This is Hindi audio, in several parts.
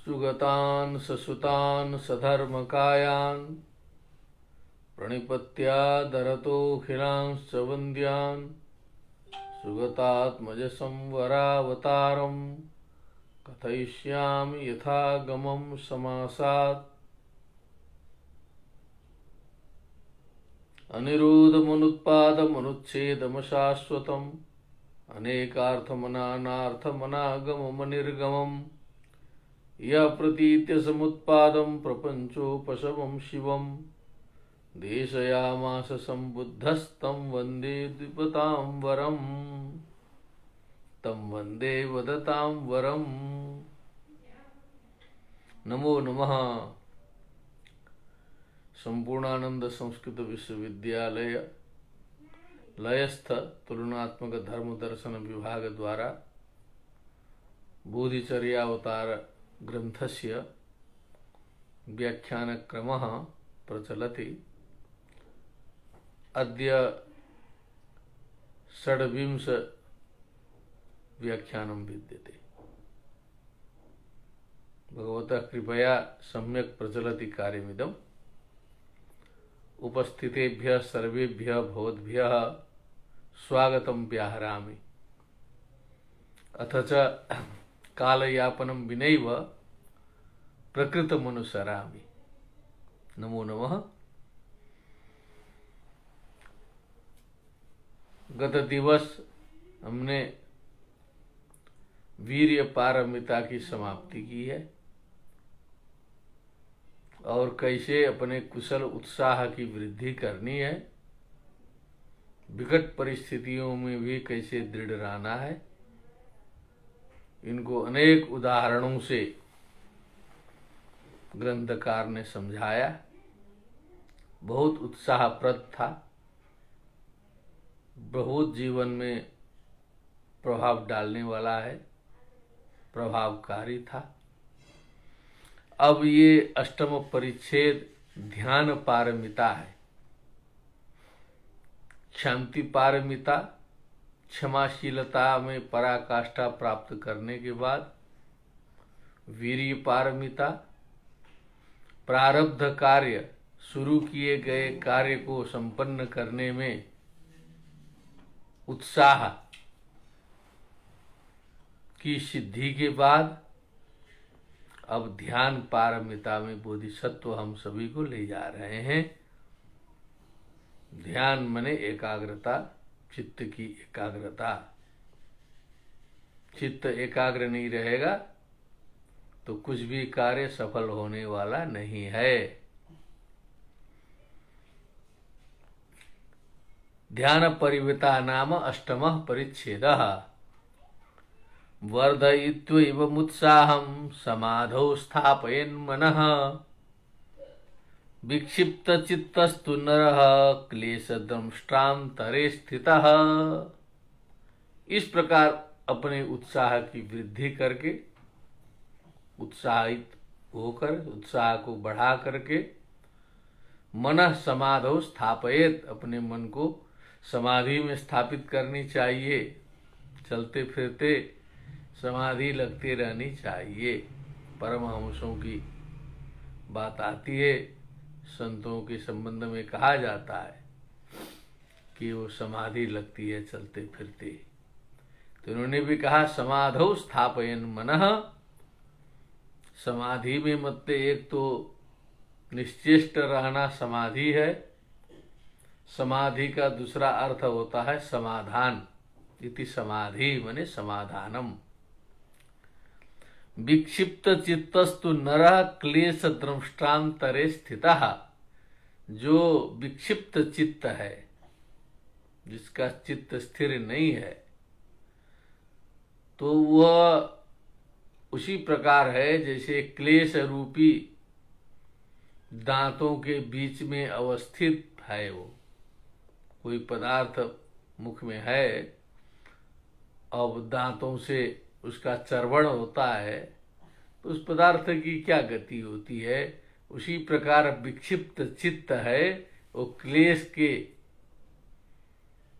सुगतान् ससुतान् सधर्मकायान् प्रणिपत्यादरतोऽखिलांश्च वन्द्यान् सुगतात्मजसंवरावतारम् कथयिष्यामि यथागमं समासात्। अनिरोधमनुत्पादमनुच्छेदमशाश्वतम् अनेकार्थमनानार्थमनागममनिर्गमम् यः प्रतीत्य समुत्पादं प्रपञ्चोपशमं शिवम् देशयामास सम्बुद्धस्तं वन्दे द्विपतां वरम् तं वन्दे वदतां वरम्। नमो नमः। संपूर्णानंद संस्कृत विश्वविद्यालय लयस्थ तुलनात्मक धर्म दर्शन विभाग द्वारा बोधिचर्यावतार ग्रंथस्य व्याख्यानक्रमः प्रचलति। अद्य षड्विंश व्याख्यानं विद्यते। भगवतः कृपया सम्यक् प्रचलति कार्यमिदम्। उपस्थितेभ्यः सर्वेभ्यः भवद्भ्यः स्वागतं व्याहरामि। अथ च कालयापनं विनैव प्रकृतमनुसरामि। नमो नमः। गत दिवस हमने वीर्य पारमिता की समाप्ति की है और कैसे अपने कुशल उत्साह की वृद्धि करनी है, विकट परिस्थितियों में भी कैसे दृढ़ रहना है, इनको अनेक उदाहरणों से ग्रंथकार ने समझाया। बहुत उत्साहप्रद था, बहुत जीवन में प्रभाव डालने वाला है, प्रभावकारी था। अब ये अष्टम परिच्छेद ध्यान पारमिता है। क्षांति पारमिता, क्षमाशीलता में पराकाष्ठा प्राप्त करने के बाद वीर्य पारमिता, प्रारब्ध कार्य, शुरू किए गए कार्य को संपन्न करने में उत्साह की सिद्धि के बाद अब ध्यान पारमिता में बोधिसत्व हम सभी को ले जा रहे हैं। ध्यान माने एकाग्रता, चित्त की एकाग्रता। चित्त एकाग्र नहीं रहेगा तो कुछ भी कार्य सफल होने वाला नहीं है। ध्यान परिविता नाम अष्टमः परिच्छेदः। वर्धयित्वैवमुत्साहं समाधौ स्थापयन् मनः विक्षिप्तचित्तस्तु नरः क्लेशदंष्ट्रान्तरे स्थितः। इस प्रकार अपने उत्साह की वृद्धि करके, उत्साहित होकर, उत्साह को बढ़ा करके मनः समाधौ स्थापयेत्, अपने मन को समाधि में स्थापित करनी चाहिए। चलते फिरते समाधि लगती रहनी चाहिए। परमहंसों की बात आती है, संतों के संबंध में कहा जाता है कि वो समाधि लगती है चलते फिरते। तो उन्होंने भी कहा समाधौ स्थापयन् मनः। समाधि में मतलब एक तो निश्चेष्ट रहना समाधि है। समाधि का दूसरा अर्थ होता है समाधान। इति समाधि माने समाधानम। विक्षिप्त चित्तस्तु नरः क्लेश द्रष्टान्तरे स्थितः। जो विक्षिप्त चित्त है, जिसका चित्त स्थिर नहीं है, तो वह उसी प्रकार है जैसे क्लेश रूपी दांतों के बीच में अवस्थित है। वो कोई पदार्थ मुख में है, अब दांतों से उसका चर्वण होता है, तो उस पदार्थ की क्या गति होती है। उसी प्रकार विक्षिप्त चित्त है, वो क्लेश के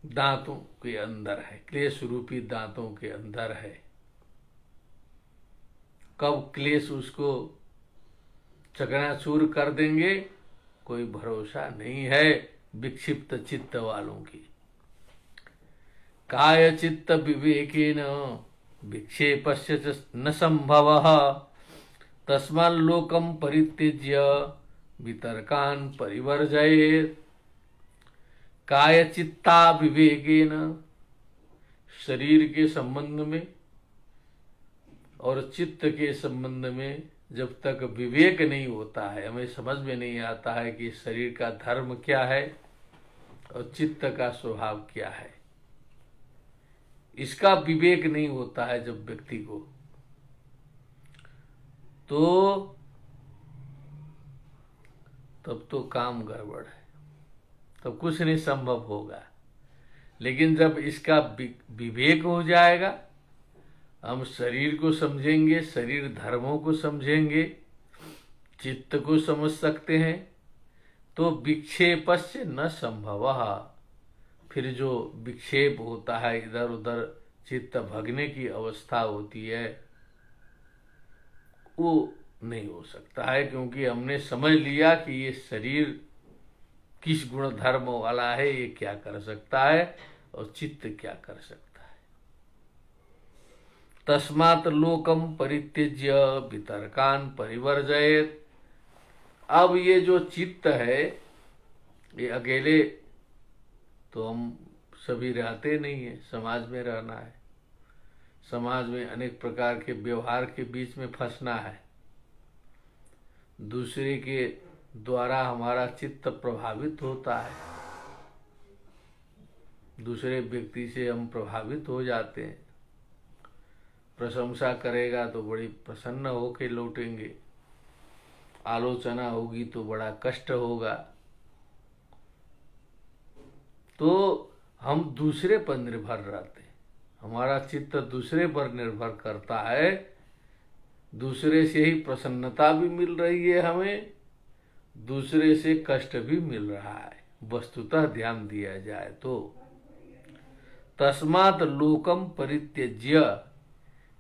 दांतों के अंदर है, क्लेश रूपी दांतों के अंदर है। कब क्लेश उसको चकनाचूर कर देंगे कोई भरोसा नहीं है विक्षिप्त चित्त वालों की। काय चित्त विवेकेन विक्षेपस्य च न संभवः तस्माल्लोकं परित्यज्य वितर्कान् परिवर्जयेत्। काय चित्ता विवेकेन, शरीर के संबंध में और चित्त के संबंध में जब तक विवेक नहीं होता है, हमें समझ में नहीं आता है कि शरीर का धर्म क्या है और चित्त का स्वभाव क्या है, इसका विवेक नहीं होता है जब व्यक्ति को, तो तब तो काम गड़बड़ है, तब कुछ नहीं संभव होगा। लेकिन जब इसका विवेक हो जाएगा, हम शरीर को समझेंगे, शरीर धर्मों को समझेंगे, चित्त को समझ सकते हैं, तो विक्षेपस्य न संभवः, फिर जो विक्षेप होता है, इधर उधर चित्त भगने की अवस्था होती है, वो नहीं हो सकता है, क्योंकि हमने समझ लिया कि ये शरीर किस गुण धर्म वाला है, ये क्या कर सकता है और चित्त क्या कर सकता है। तस्मात् लोकम परित्यज्य वितर्कान् परिवर्जयेत्। अब ये जो चित्त है, ये अकेले तो हम सभी रहते नहीं है, समाज में रहना है, समाज में अनेक प्रकार के व्यवहार के बीच में फंसना है, दूसरे के द्वारा हमारा चित्त प्रभावित होता है, दूसरे व्यक्ति से हम प्रभावित हो जाते हैं, प्रशंसा करेगा तो बड़ी प्रसन्न होके लौटेंगे, आलोचना होगी तो बड़ा कष्ट होगा, तो हम दूसरे पर निर्भर रहते हैं, हमारा चित्त दूसरे पर निर्भर करता है, दूसरे से ही प्रसन्नता भी मिल रही है हमें, दूसरे से कष्ट भी मिल रहा है, वस्तुतः ध्यान दिया जाए तो। तस्मात् लोकम परित्यज्य,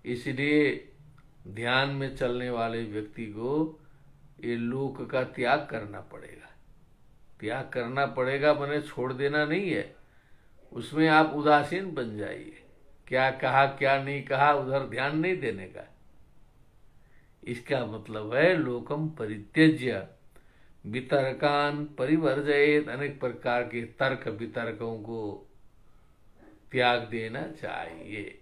इसलिए ध्यान में चलने वाले व्यक्ति को ये लोक का त्याग करना पड़ेगा। त्याग करना पड़ेगा माने छोड़ देना नहीं है, उसमें आप उदासीन बन जाइए, क्या कहा क्या नहीं कहा उधर ध्यान नहीं देने का। इसका मतलब है लोकम परित्यज्य वितर्कान् परिवर्जयेत्, अनेक प्रकार के तर्क वितर्कों को त्याग देना चाहिए।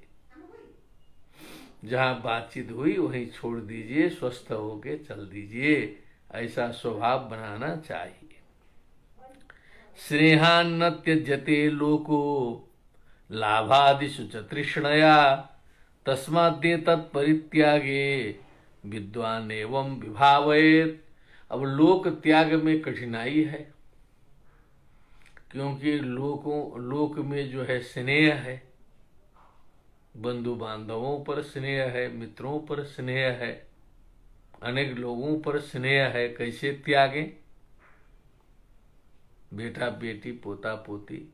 जहां बातचीत हुई वहीं छोड़ दीजिए, स्वस्थ होके चल दीजिए, ऐसा स्वभाव बनाना चाहिए। स्नेहान्न त्यज्यते लोको लाभादिषु च तृष्णया तस्मादेतत् परित्यागे विद्वान एवं विभावयेत्। अब लोक त्याग में कठिनाई है, क्योंकि लोक में जो है स्नेह है, बंधु बांधवों पर स्नेह है, मित्रों पर स्नेह है, अनेक लोगों पर स्नेह है, कैसे त्यागें? बेटा बेटी पोता पोती।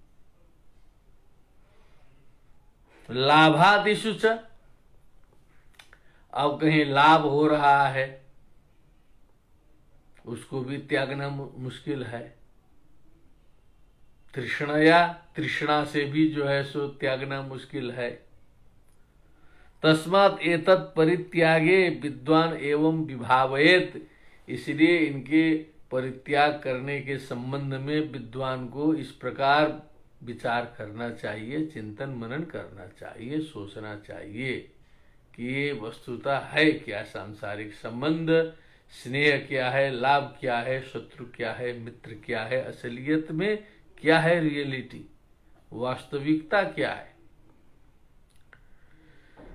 लाभादिषु च, अब कहीं लाभ हो रहा है उसको भी त्यागना मुश्किल है। तृष्णया, तृष्णा से भी जो है सो त्यागना मुश्किल है। तस्मात् एतत् परित्यागे विद्वान एवं विभावयेत्, इसलिए इनके परित्याग करने के संबंध में विद्वान को इस प्रकार विचार करना चाहिए, चिंतन मनन करना चाहिए, सोचना चाहिए कि ये वस्तुतः है क्या, सांसारिक संबंध, स्नेह क्या है, लाभ क्या है, शत्रु क्या है, मित्र क्या है, असलियत में क्या है, रियलिटी वास्तविकता क्या है।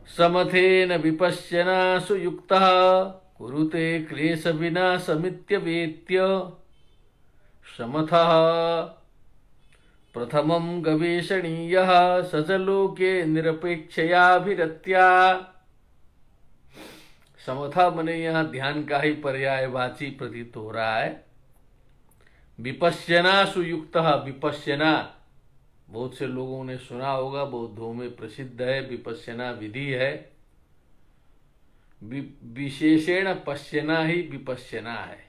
समथेन विपश्यना सुयुक्तः कुरुते क्लेश विना समित्य वेत्य। समथः प्रथमं गवेषणीयः स च लोके निरपेक्षयाभिरत्या। समथा मने यहाँ ध्यान का ही पर्यायवाची प्रतीत हो रहा है। विपश्यना सुयुक्तः, विपश्यना बहुत से लोगों ने सुना होगा, बौद्धों में प्रसिद्ध है, विपश्यना विधि है। विशेषेण पश्यना ही विपश्यना है।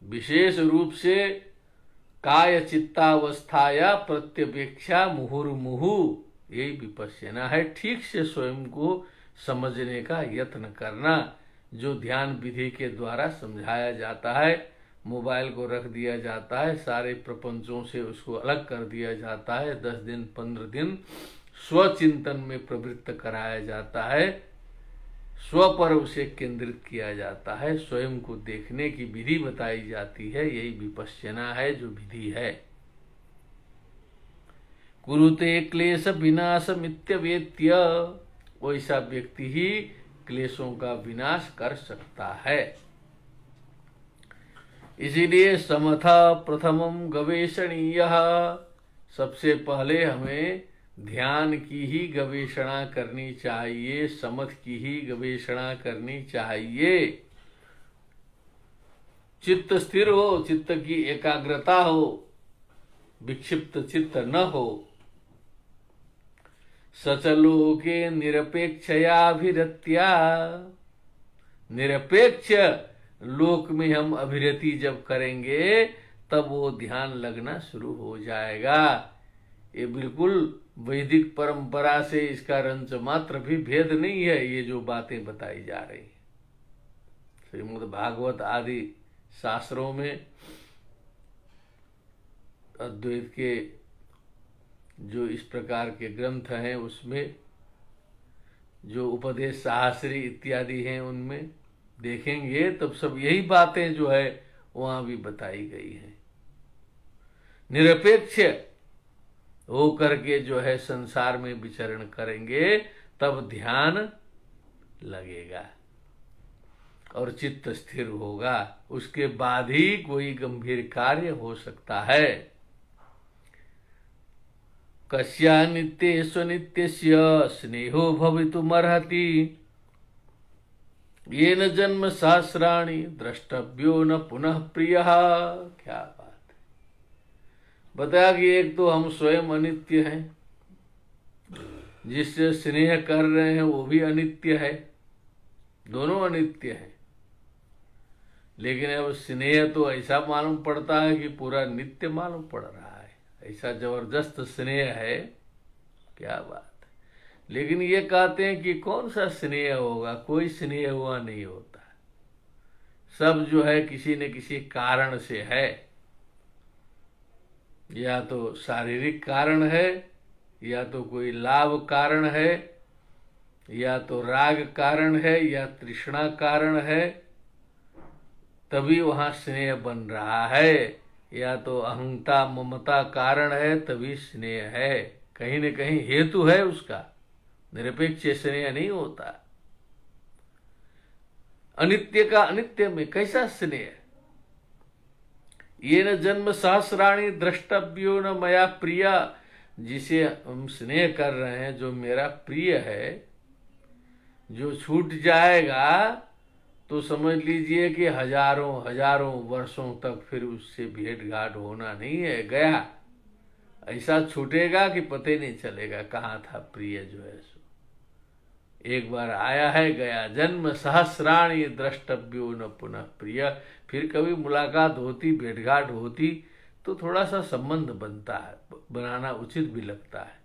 विशेष रूप से काय चित्तावस्थाया प्रत्यपेक्षा मुहुर्मुहु, यही विपश्यना है। ठीक से स्वयं को समझने का यत्न करना, जो ध्यान विधि के द्वारा समझाया जाता है। मोबाइल को रख दिया जाता है, सारे प्रपंचों से उसको अलग कर दिया जाता है, 10 दिन 15 दिन स्वचिंतन में प्रवृत्त कराया जाता है, स्व पर उसे केंद्रित किया जाता है, स्वयं को देखने की विधि बताई जाती है। यही विपश्यना है, जो विधि है। कुरुते क्लेश विनाशमित्यवेत्य, वैसा व्यक्ति ही क्लेशों का विनाश कर सकता है। इसीलिए समथा प्रथमम गवेषणीय, सबसे पहले हमें ध्यान की ही गवेषणा करनी चाहिए, समथ की ही गवेषणा करनी चाहिए। चित्त स्थिर हो, चित्त की एकाग्रता हो, विक्षिप्त चित्त न हो। सचलोके निरपेक्षयाभिरत्या, निरपेक्ष लोक में हम अभिरति जब करेंगे तब वो ध्यान लगना शुरू हो जाएगा। ये बिल्कुल वैदिक परंपरा से इसका रंच मात्र भी भेद नहीं है। ये जो बातें बताई जा रही हैं श्रीमद् भागवत आदि शास्त्रों में, अद्वैत के जो इस प्रकार के ग्रंथ हैं उसमें, जो उपदेश शास्त्री इत्यादि हैं उनमें देखेंगे तब सब यही बातें जो है वहां भी बताई गई हैं। निरपेक्ष हो करके जो है संसार में विचरण करेंगे तब ध्यान लगेगा और चित्त स्थिर होगा। उसके बाद ही कोई गंभीर कार्य हो सकता है। कस्या नित्ये स्वनित्यस्य स्नेहो भवितुमर्हति, येन जन्म सहस्राणि द्रष्टव्यो न पुनः प्रियः। क्या बात है, बताया कि एक तो हम स्वयं अनित्य हैं, जिससे स्नेह कर रहे हैं वो भी अनित्य है, दोनों अनित्य हैं। लेकिन अब स्नेह तो ऐसा मालूम पड़ता है कि पूरा नित्य मालूम पड़ रहा है, ऐसा जबरदस्त स्नेह है, क्या बात। लेकिन ये कहते हैं कि कौन सा स्नेह होगा, कोई स्नेह हुआ नहीं होता, सब जो है किसी न किसी कारण से है। या तो शारीरिक कारण है, या तो कोई लाभ कारण है, या तो राग कारण है, या तृष्णा कारण है, तभी वहां स्नेह बन रहा है। या तो अहंता ममता कारण है तभी स्नेह है, कहीं न कहीं हेतु है उसका, निरपेक्ष स्नेह नहीं होता। अनित्य का अनित्य में कैसा स्नेह। ये न जन्म सहस्राणि द्रष्टव्यो न मया प्रिया, जिसे हम स्नेह कर रहे हैं, जो मेरा प्रिय है, जो छूट जाएगा तो समझ लीजिए कि हजारों हजारों वर्षों तक फिर उससे भेंट घाट होना नहीं है। गया ऐसा छूटेगा कि पता ही नहीं चलेगा कहाँ था प्रिय जो है सो। एक बार आया है, गया। जन्म सहस्राणि द्रष्टव्यो न पुनः प्रिय। फिर कभी मुलाकात होती, भेंटघाट होती तो थोड़ा सा संबंध बनता है, बनाना उचित भी लगता है।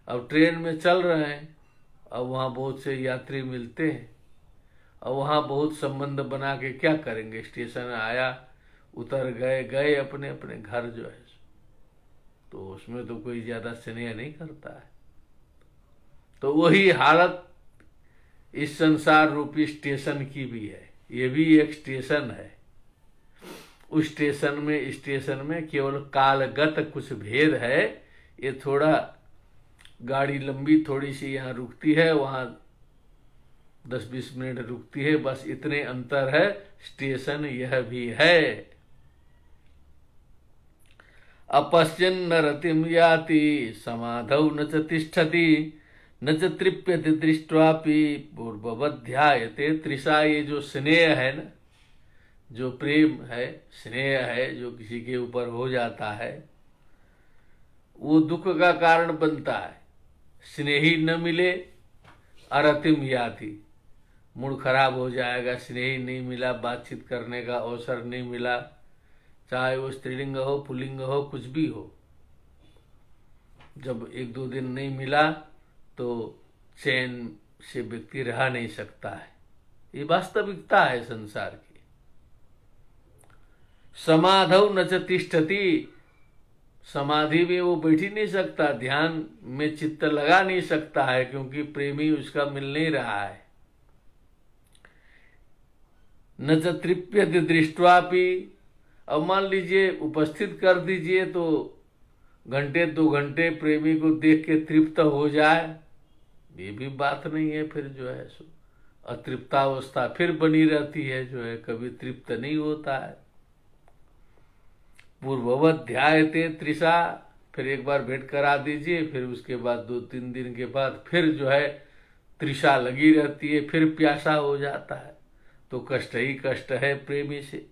अब ट्रेन में चल रहे हैं, अब वहाँ बहुत से यात्री मिलते हैं, अब वहाँ बहुत संबंध बना के क्या करेंगे। स्टेशन आया, उतर गए अपने अपने घर जो है, तो उसमें तो कोई ज्यादा स्नेह नहीं करता है। तो वही हालत इस संसार रूपी स्टेशन की भी है। ये भी एक स्टेशन है। उस स्टेशन में केवल कालगत कुछ भेद है। ये थोड़ा गाड़ी लंबी थोड़ी सी यहाँ रुकती है, वहाँ 10-20 मिनट रुकती है, बस इतने अंतर है। स्टेशन यह भी है। अपश्यन्न रतिम याति समाधौ न च तिष्ठति न च तृप्यति दृष्ट्वापि पूर्ववध्यायते तृषा। ये जो स्नेह है ना, जो प्रेम है, स्नेह है, जो किसी के ऊपर हो जाता है, वो दुख का कारण बनता है। स्नेही न मिले अरतिम याति, मूड खराब हो जाएगा, स्नेही नहीं मिला, बातचीत करने का अवसर नहीं मिला, चाहे वो स्त्रीलिंग हो पुल्लिंग हो कुछ भी हो, जब 1-2 दिन नहीं मिला तो चैन से व्यक्ति रह नहीं सकता है। ये वास्तविकता है संसार की। समाधौ न च तिष्ठति, समाधि में वो बैठ ही नहीं सकता, ध्यान में चित्त लगा नहीं सकता है, क्योंकि प्रेमी उसका मिल नहीं रहा है। न च तृप्यति दृष्ट्वापि, अब मान लीजिए उपस्थित कर दीजिए तो घंटे 2 घंटे प्रेमी को देख के तृप्त हो जाए, ये भी बात नहीं है। फिर जो है सो अतृप्तावस्था फिर बनी रहती है, जो है कभी तृप्त नहीं होता है। पूर्ववत ध्यायते तृषा, फिर एक बार भेंट करा दीजिए, फिर उसके बाद 2-3 दिन के बाद फिर जो है तृषा लगी रहती है, फिर प्यासा हो जाता है, तो कष्ट ही कष्ट है प्रेमी से।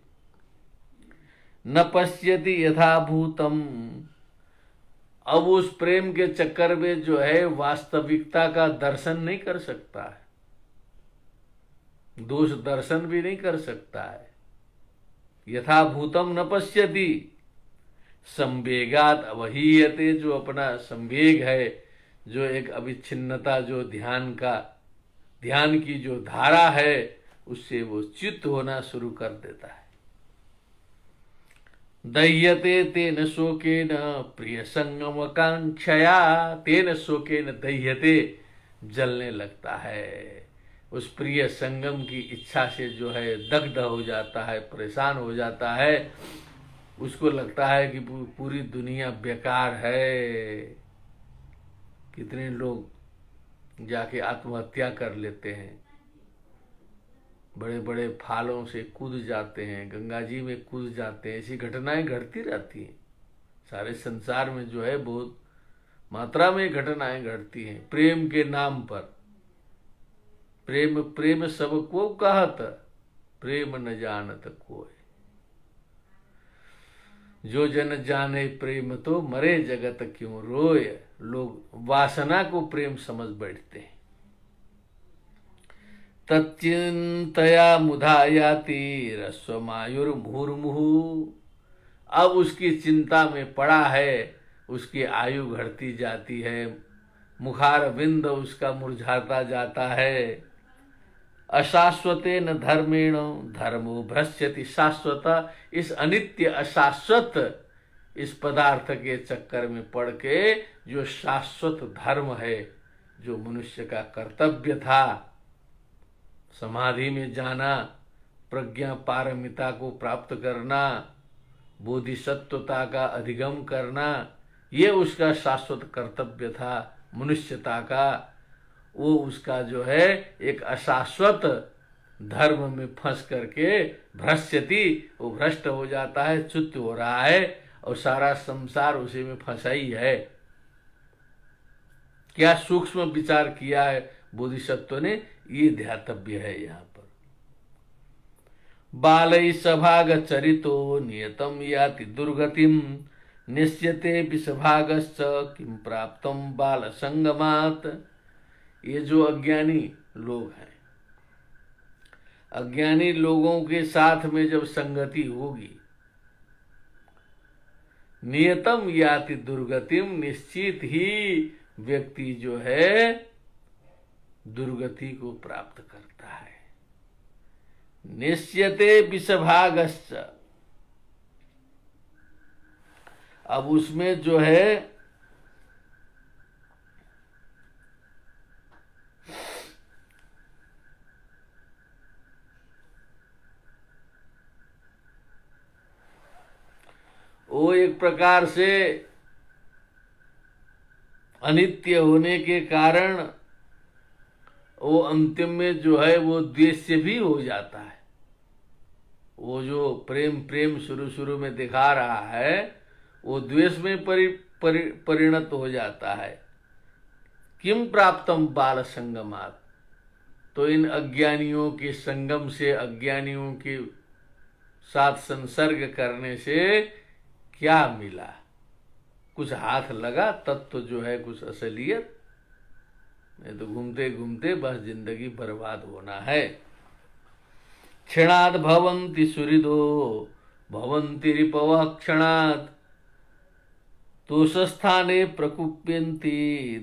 न पश्यति यथाभूतम, अब उस प्रेम के चक्कर में जो है वास्तविकता का दर्शन नहीं कर सकता है, दोष दर्शन भी नहीं कर सकता है। यथाभूतम न पश्यति, संवेगात अवहीयते, जो अपना संवेग है, जो एक अविच्छिन्नता, जो ध्यान की जो धारा है, उससे वो च्युत होना शुरू कर देता है। दह्यते तेन शोकेन प्रिय संगम कांक्षया, तेन शोकेन दह्यते, जलने लगता है, उस प्रिय संगम की इच्छा से जो है दग्ध हो जाता है, परेशान हो जाता है। उसको लगता है कि पूरी दुनिया बेकार है। कितने लोग जाके आत्महत्या कर लेते हैं, बड़े बड़े फालों से कूद जाते हैं, गंगा जी में कूद जाते हैं, ऐसी घटनाएं घटती रहती हैं। सारे संसार में जो है बहुत मात्रा में घटनाएं घटती हैं प्रेम के नाम पर। प्रेम प्रेम सबको कहत, प्रेम न जानत कोई, जो जन जाने प्रेम तो मरे जगत क्यों रोय। लोग वासना को प्रेम समझ बैठते हैं। तच्चिंतया मुधा याति रस्वमायुर्मुहुर्मुहु, अब उसकी चिंता में पड़ा है, उसकी आयु घटती जाती है, मुखार बिंद उसका मुरझाता जाता है। अशाश्वतेन धर्मेण धर्मो भ्रश्यति शाश्वत, इस अनित्य अशाश्वत इस पदार्थ के चक्कर में पड़ के जो शाश्वत धर्म है, जो मनुष्य का कर्तव्य था, समाधि में जाना, प्रज्ञा पारमिता को प्राप्त करना, बोधिसत्वता का अधिगम करना, ये उसका शाश्वत कर्तव्य था मनुष्यता का। वो उसका जो है एक अशाश्वत धर्म में फंस करके भ्रश्यति, वो भ्रष्ट हो जाता है, च्युत हो रहा है, और सारा संसार उसी में फंसा ही है। क्या सूक्ष्म विचार किया है बोधिसत्व ने, ये ध्यातव्य है यहाँ पर। बालै सभाग चरितो नियतम याति दुर्गतिम, निश्यते विषभागश्च किम प्राप्तम बाल संगमात। ये जो अज्ञानी लोग हैं, अज्ञानी लोगों के साथ में जब संगति होगी, नियतम याति दुर्गतिम, निश्चित ही व्यक्ति जो है दुर्गति को प्राप्त करता है। निश्यते विषभागश्च, अब उसमें जो है वो एक प्रकार से अनित्य होने के कारण वो अंतिम में जो है वो द्वेष से भी हो जाता है। वो जो प्रेम शुरू में दिखा रहा है, वो द्वेष में परिणत हो जाता है। किम प्राप्तम बाल संगमात, तो इन अज्ञानियों के संगम से, अज्ञानियों के साथ संसर्ग करने से क्या मिला? कुछ हाथ लगा, तत्व जो है कुछ असलियत, नहीं तो घूमते घूमते बस जिंदगी बर्बाद होना है। क्षणाद भवन्ति सुहृदो भवन्ति रिपवः क्षणात् तोषस्थाने प्रकुप्यन्ति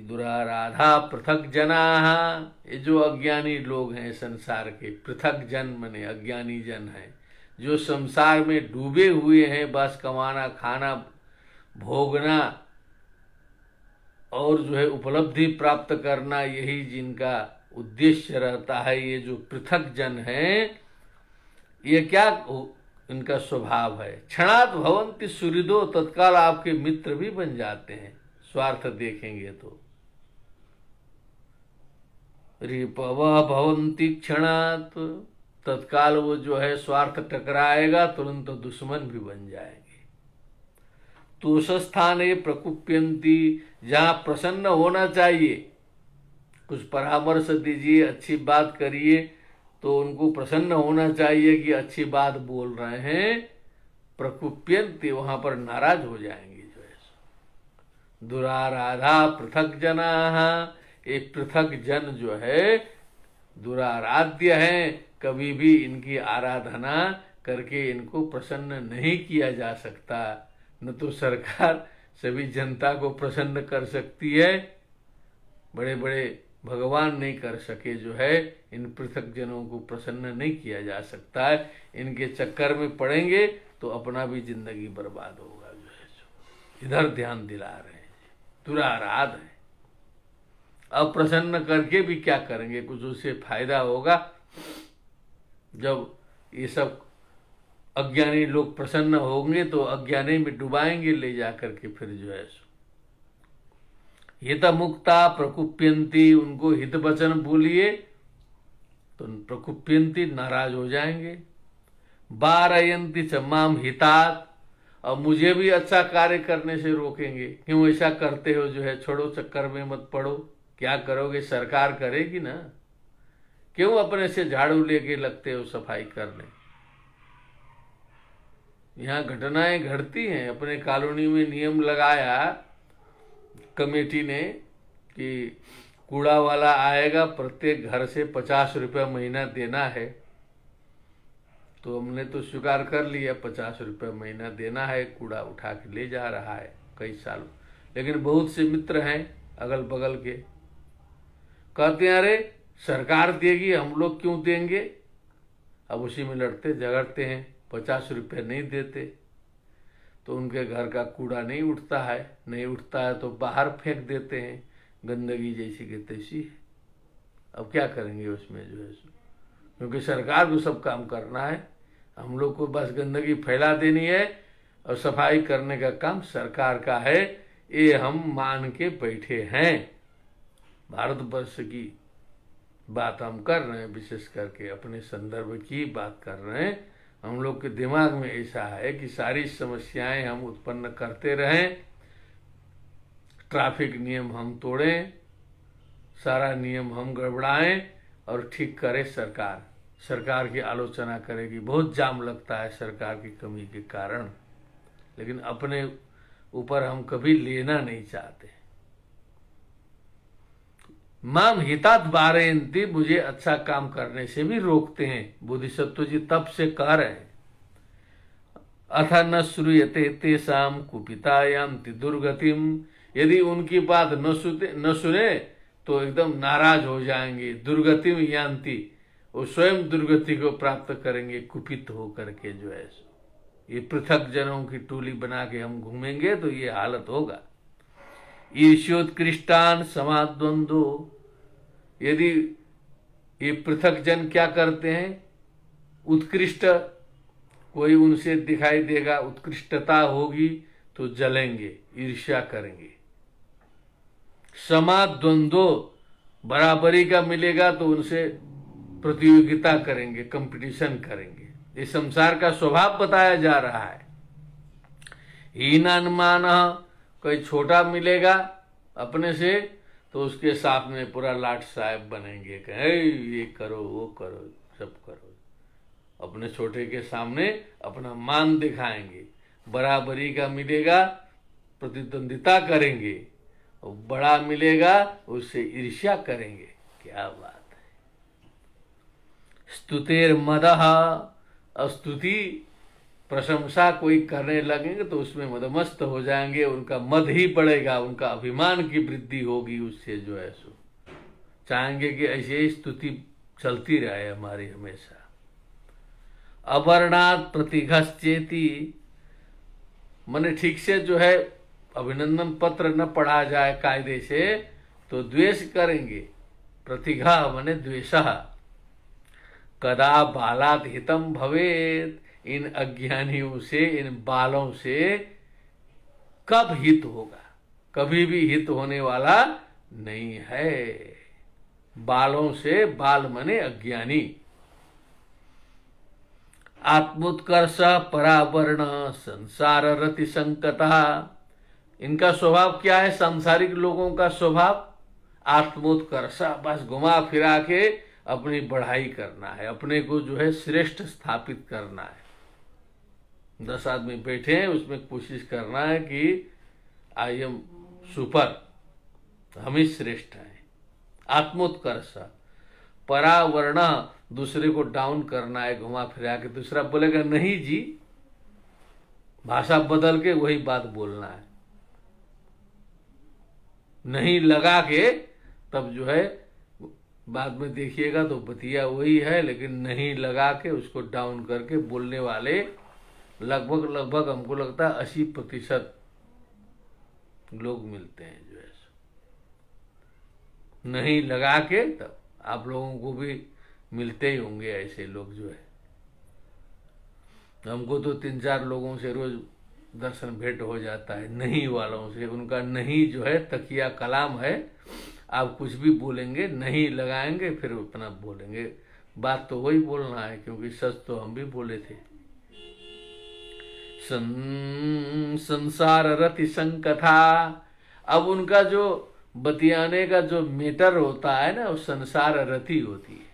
दुराराधा पृथक जनाः। ये जो अज्ञानी लोग हैं संसार के, पृथक जन मने अज्ञानी जन हैं, जो संसार में डूबे हुए हैं, बस कमाना खाना भोगना और जो है उपलब्धि प्राप्त करना, यही जिनका उद्देश्य रहता है। ये जो पृथक जन हैं, ये क्या इनका स्वभाव है। क्षणात भवन्ति सुहृदो, तत्काल आपके मित्र भी बन जाते हैं स्वार्थ देखेंगे तो। रिपवः भवन्ति क्षणात, तत्काल वो जो है स्वार्थ टकराएगा तुरंत दुश्मन भी बन जाएंगे। तोषस्थाने प्रकुप्यन्ति, जहां प्रसन्न होना चाहिए, कुछ परामर्श दीजिए, अच्छी बात करिए तो उनको प्रसन्न होना चाहिए कि अच्छी बात बोल रहे हैं। प्रकुप्यन्ति, वहां पर नाराज हो जाएंगे जो है। दुराराधा पृथक जनाः, एक पृथक जन जो है दुराराध्य है, कभी भी इनकी आराधना करके इनको प्रसन्न नहीं किया जा सकता। न तो सरकार सभी जनता को प्रसन्न कर सकती है, बड़े बड़े भगवान नहीं कर सके जो है, इन पृथक जनों को प्रसन्न नहीं किया जा सकता है। इनके चक्कर में पड़ेंगे तो अपना भी जिंदगी बर्बाद होगा जो है। इधर ध्यान दिला रहे हैं, दुराराध है। अब प्रसन्न करके भी क्या करेंगे, कुछ उससे फायदा होगा। जब ये सब अज्ञानी लोग प्रसन्न होंगे तो अज्ञानी में डुबाएंगे ले जाकर के, फिर जो है हित मुक्ता प्रकुप्यन्ति, उनको हित वचन बोलिए तो प्रकुप्यन्ति, नाराज हो जाएंगे। वारयन्ति च माम हितात, और मुझे भी अच्छा कार्य करने से रोकेंगे। क्यों ऐसा करते हो जो है, छोड़ो चक्कर में मत पड़ो, क्या करोगे, सरकार करेगी ना। क्यों अपने से झाड़ू लेके लगते हो सफाई करने। यहाँ घटनाएं घटती हैं। अपने कॉलोनी में नियम लगाया कमेटी ने कि कूड़ा वाला आएगा, प्रत्येक घर से 50 रुपया महीना देना है। तो हमने तो स्वीकार कर लिया, 50 रुपया महीना देना है। कूड़ा उठा के ले जा रहा है कई सालों। लेकिन बहुत से मित्र हैं अगल बगल के, कहते हैं अरे सरकार देगी, हम लोग क्यों देंगे। अब उसी में लड़ते झगड़ते हैं, 50 रुपये नहीं देते तो उनके घर का कूड़ा नहीं उठता है। नहीं उठता है तो बाहर फेंक देते हैं, गंदगी जैसी की तैसी है। अब क्या करेंगे उसमें जो है, क्योंकि सरकार को सब काम करना है, हम लोग को बस गंदगी फैला देनी है और सफाई करने का काम सरकार का है। ये हम मान के बैठे हैं। भारतवर्ष की बात हम कर रहे हैं, विशेष करके अपने संदर्भ की बात कर रहे हैं। हम लोग के दिमाग में ऐसा है कि सारी समस्याएं हम उत्पन्न करते रहें, ट्रैफिक नियम हम तोड़ें, सारा नियम हम गड़बड़ाएं और ठीक करे सरकार। सरकार की आलोचना करेगी, बहुत जाम लगता है सरकार की कमी के कारण, लेकिन अपने ऊपर हम कभी लेना नहीं चाहते। माम हितात वारयन्ति, मुझे अच्छा काम करने से भी रोकते हैं। बोधिसत्व जी तब से कह रहे हैं। अथ न श्रूयते तेषां कुपितायान्ति दुर्गतिम, यदि उनकी बात न सुने तो एकदम नाराज हो जाएंगे। दुर्गतिम यान्ति, वो स्वयं दुर्गति को प्राप्त करेंगे कुपित होकर के जो है। ये पृथक जनों की टोली बना के हम घूमेंगे तो ये हालत होगा। ईर्ष्योत्कृष्टान समाद्वंदो, यदि ये पृथक जन क्या करते हैं, उत्कृष्ट कोई उनसे दिखाई देगा, उत्कृष्टता होगी तो जलेंगे, ईर्ष्या करेंगे। समाद्वंदो, बराबरी का मिलेगा तो उनसे प्रतियोगिता करेंगे, कंपटीशन करेंगे। ये संसार का स्वभाव बताया जा रहा है। हीनानुमान, कोई छोटा मिलेगा अपने से तो उसके साथ में पूरा लाट साहब बनेंगे, कहे ये करो वो करो सब करो। अपने छोटे के सामने अपना मान दिखाएंगे। बराबरी का मिलेगा प्रतिद्वंदिता करेंगे बड़ा मिलेगा उससे ईर्ष्या करेंगे। क्या बात है। स्तुतेर मदः, स्तुति प्रशंसा कोई करने लगेंगे तो उसमें मदमस्त हो जाएंगे, उनका मद ही बढ़ेगा, उनका अभिमान की वृद्धि होगी, उससे जो है सो चाहेंगे कि ऐसे ही स्तुति चलती रहे हमारी हमेशा। अवर्णात प्रतिघश्चेति, माने ठीक से जो है अभिनंदन पत्र न पढ़ा जाए कायदे से तो द्वेष करेंगे। प्रतिघा माने द्वेषः। कदा बालात हितम भवेत, इन अज्ञानियों से, इन बालों से कब हित होगा? कभी भी हित होने वाला नहीं है। बालों से, बाल मने अज्ञानी। आत्मोत्कर्ष परावर्ण संसार रति संकता, इनका स्वभाव क्या है? सांसारिक लोगों का स्वभाव आत्मोत्कर्ष, बस घुमा फिरा के अपनी बढ़ाई करना है, अपने को जो है श्रेष्ठ स्थापित करना है। 10 आदमी बैठे हैं, उसमें कोशिश करना है कि आई एम सुपर, हम ही श्रेष्ठ हैं। आत्मोत्कर्ष। परावर्ण, दूसरे को डाउन करना है, घुमा फिरा के। दूसरा बोलेगा नहीं जी, भाषा बदल के वही बात बोलना है। नहीं लगा के तब जो है बाद में देखिएगा तो बतिया वही है, लेकिन नहीं लगा के उसको डाउन करके बोलने वाले लगभग हमको लगता है 80% लोग मिलते हैं जो है। नहीं लगा के तब आप लोगों को भी मिलते ही होंगे ऐसे लोग जो है। हमको तो 3-4 लोगों से रोज दर्शन भेंट हो जाता है, नहीं वालों से। उनका नहीं जो है तकिया कलाम है, आप कुछ भी बोलेंगे नहीं लगाएंगे फिर उतना बोलेंगे। बात तो वही बोलना है, क्योंकि सच तो हम भी बोले थे। संसार रति संकथा, अब उनका जो बतियाने का जो मीटर होता है ना, वो संसार रति होती है।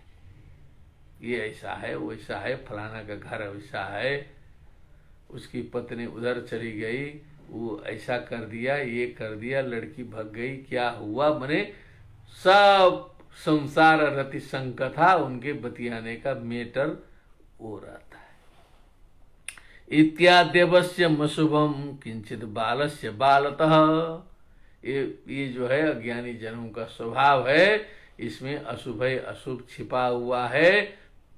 ये ऐसा है, वैसा है, फलाना का घर वैसा है, उसकी पत्नी उधर चली गई, वो ऐसा कर दिया, ये कर दिया, लड़की भाग गई, क्या हुआ, मने सब संसार रति संकथा उनके बतियाने का मेटर हो रहता है। इत्याद्यवश्य मशुभम किंचित बालस्य बालतः, ये जो है अज्ञानी जनों का स्वभाव है। इसमें अशुभ अशुभ छिपा हुआ है।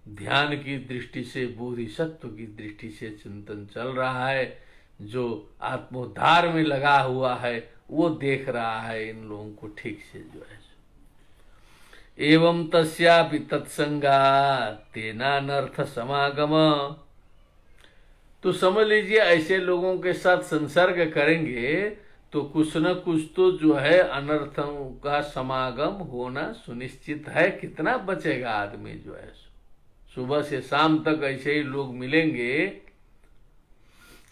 ध्यान की दृष्टि से, बोधिसत्व की दृष्टि से चिंतन चल रहा है। जो आत्मोद्धार में लगा हुआ है वो देख रहा है इन लोगों को ठीक से जो है। एवं तस्यापि तत्संगा तेनानर्थ समागम, तो समझ लीजिए ऐसे लोगों के साथ संसर्ग करेंगे तो कुछ न कुछ तो जो है अनर्थों का समागम होना सुनिश्चित है। कितना बचेगा आदमी जो है। सुबह से शाम तक ऐसे ही लोग मिलेंगे।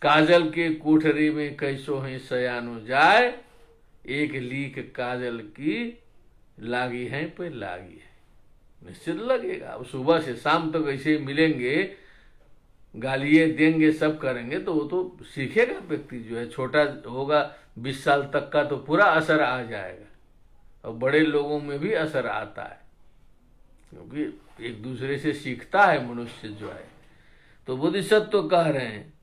काजल के कोठरी में कैसो ही सयानो जाए, एक लीक काजल की लागी है पे लागी है, निश्चित लगेगा। अब सुबह से शाम तक ऐसे ही मिलेंगे, गालिए देंगे, सब करेंगे, तो वो तो सीखेगा व्यक्ति जो है। छोटा होगा 20 साल तक का तो पूरा असर आ जाएगा, और बड़े लोगों में भी असर आता है, क्योंकि एक दूसरे से सीखता है मनुष्य जो है। तो बोधिसत्व कह रहे हैं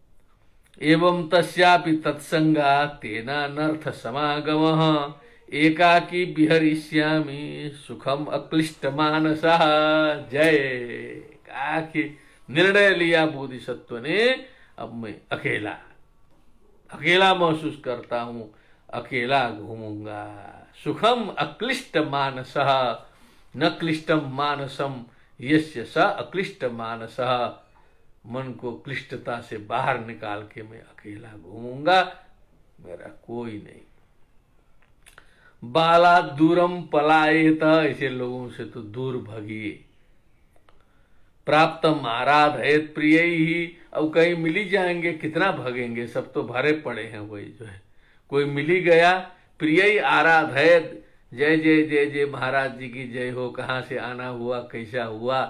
एवं तस्यापि तत्संगा तेना नर्थ समागम एकाकी विहरिष्यामि सुखम अक्लिष्ट मानसः। जय। कहा कि निर्णय लिया बोधिसत्व ने, अब मैं अकेला अकेला महसूस करता हूं, अकेला घूमूंगा। सुखम अक्लिष्ट मानसः न क्लिष्टम मानसम यस्य स अक्लिष्ट मानसः, मन को क्लिष्टता से बाहर निकाल के मैं अकेला घूमूंगा, मेरा कोई नहीं। बाला दूरम पलायेत, ऐसे लोगों से तो दूर भगिए। प्राप्तम आराधयेत प्रिय ही, अब कहीं मिली जाएंगे, कितना भगेंगे, सब तो भरे पड़े हैं वही जो है। कोई मिली गया, प्रिय आराधयेत, जय जय जय जय महाराज जी की जय हो, कहाँ से आना हुआ, कैसा हुआ,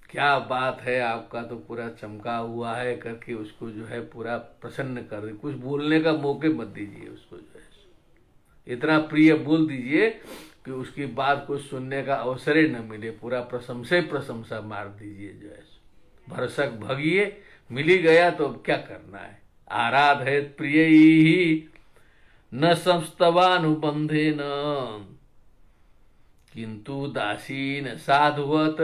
क्या बात है, आपका तो पूरा चमका हुआ है करके उसको जो है पूरा प्रसन्न कर दे। कुछ बोलने का मौके मत दीजिए उसको जो है। इतना प्रिय बोल दीजिए कि उसकी बात को सुनने का अवसर ही न मिले, पूरा प्रशंसा मार दीजिए जो है। भरसक भगिए, मिली गया तो क्या करना है। आराधयत प्रिय ही न संस्तवानुबंधे न किंतु दासीन साधुवत,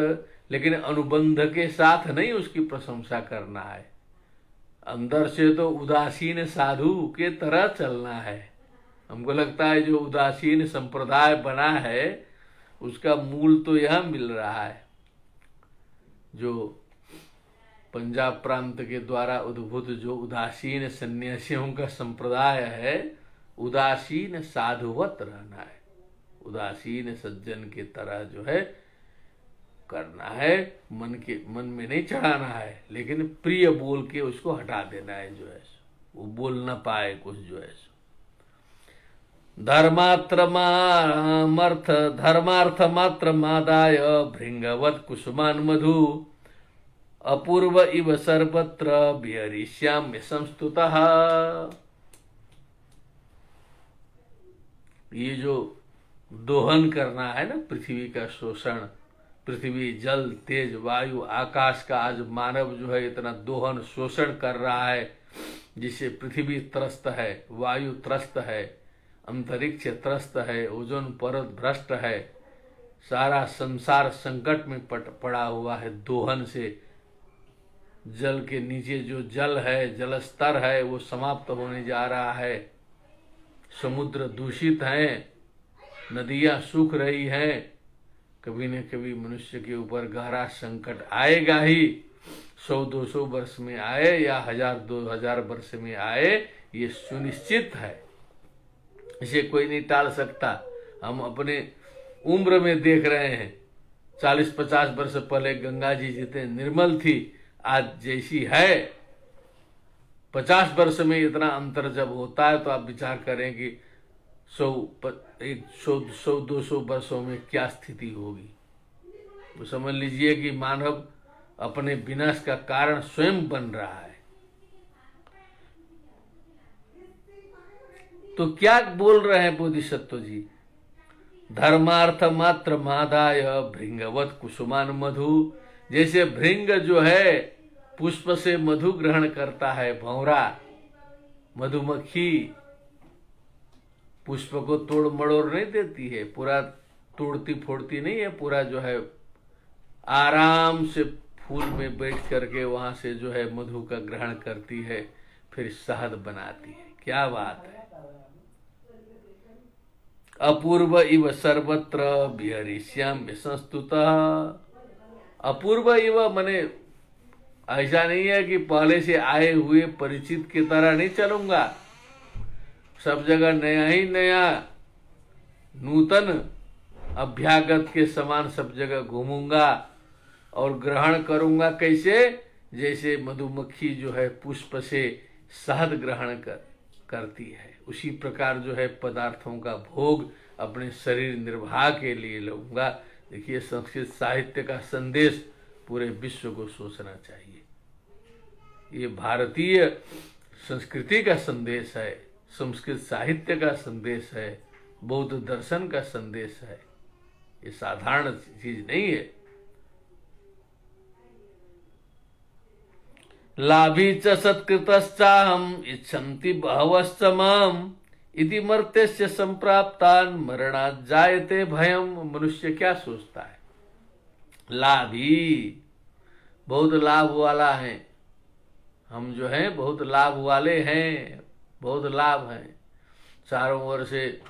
लेकिन अनुबंध के साथ नहीं उसकी प्रशंसा करना है, अंदर से तो उदासीन साधु के तरह चलना है। हमको लगता है जो उदासीन संप्रदाय बना है उसका मूल तो यह मिल रहा है, जो पंजाब प्रांत के द्वारा उद्भूत जो उदासीन सन्यासियों का संप्रदाय है, उदासीन साधुवत रहना है, उदासीन सज्जन के तरह जो है करना है, मन में नहीं चढ़ाना है, लेकिन प्रिय बोल के उसको हटा देना है जो है, वो बोल न पाए कुछ जो है। धर्मार्थ मात्र मादाय भृंगवत कुसुमान मधु अपूर्व इव सर्वत्र बिहरिष्याम्य संस्तुतः। ये जो दोहन करना है ना, पृथ्वी का शोषण, पृथ्वी जल तेज वायु आकाश का आज मानव जो है इतना दोहन शोषण कर रहा है, जिससे पृथ्वी त्रस्त है, वायु त्रस्त है, अंतरिक्ष त्रस्त है, ओजोन परत भ्रष्ट है, सारा संसार संकट में पड़ा हुआ है दोहन से। जल के नीचे जो जल है, जल स्तर है, वो समाप्त होने जा रहा है, समुद्र दूषित हैं, नदियां सूख रही हैं, कभी न कभी मनुष्य के ऊपर गहरा संकट आएगा ही। 100-200 वर्ष में आए या 1000-2000 वर्ष में आए, ये सुनिश्चित है, इसे कोई नहीं टाल सकता। हम अपने उम्र में देख रहे हैं, 40-50 वर्ष पहले गंगा जी जितने निर्मल थी, आज जैसी है, 50 वर्ष में इतना अंतर जब होता है तो आप विचार करें कि 100-200 वर्षों में क्या स्थिति होगी। तो समझ लीजिए कि मानव अपने विनाश का कारण स्वयं बन रहा है। तो क्या बोल रहे हैं बोधिसत्व जी? धर्मार्थ मात्र मादाय भृंगवत कुसुमान मधु, जैसे भृंग जो है पुष्प से मधु ग्रहण करता है, भंवरा मधुमक्खी पुष्प को तोड़ मड़ोड़ नहीं देती है, पूरा तोड़ती फोड़ती नहीं है, पूरा जो है आराम से फूल में बैठ करके वहां से जो है मधु का ग्रहण करती है, फिर शहद बनाती है। क्या बात है। अपूर्व इव सर्वत्र बिहरिष्याम्य संस्तुतः। अपूर्व इव मने ऐसा नहीं है कि पहले से आए हुए परिचित की तरह नहीं चलूंगा, सब जगह नया ही नया नूतन अभ्यागत के समान सब जगह घूमूंगा और ग्रहण करूंगा। कैसे? जैसे मधुमक्खी जो है पुष्प से शहद ग्रहण करती है, उसी प्रकार जो है पदार्थों का भोग अपने शरीर निर्वाह के लिए लूंगा। देखिए, संस्कृत साहित्य का संदेश पूरे विश्व को सोचना चाहिए। ये भारतीय संस्कृति का संदेश है, संस्कृत साहित्य का संदेश है, बौद्ध दर्शन का संदेश है, ये साधारण चीज नहीं है। लाभी च सत्कृतश्चाहम इच्छन्ति बहवश्च माम इति मर्त्यस्य संप्राप्तान मरणात् जायते भयम। मनुष्य क्या सोचता है? लाभी, बहुत लाभ वाला है, हम जो हैं बहुत लाभ वाले हैं, बहुत लाभ हैं, चारों ओर से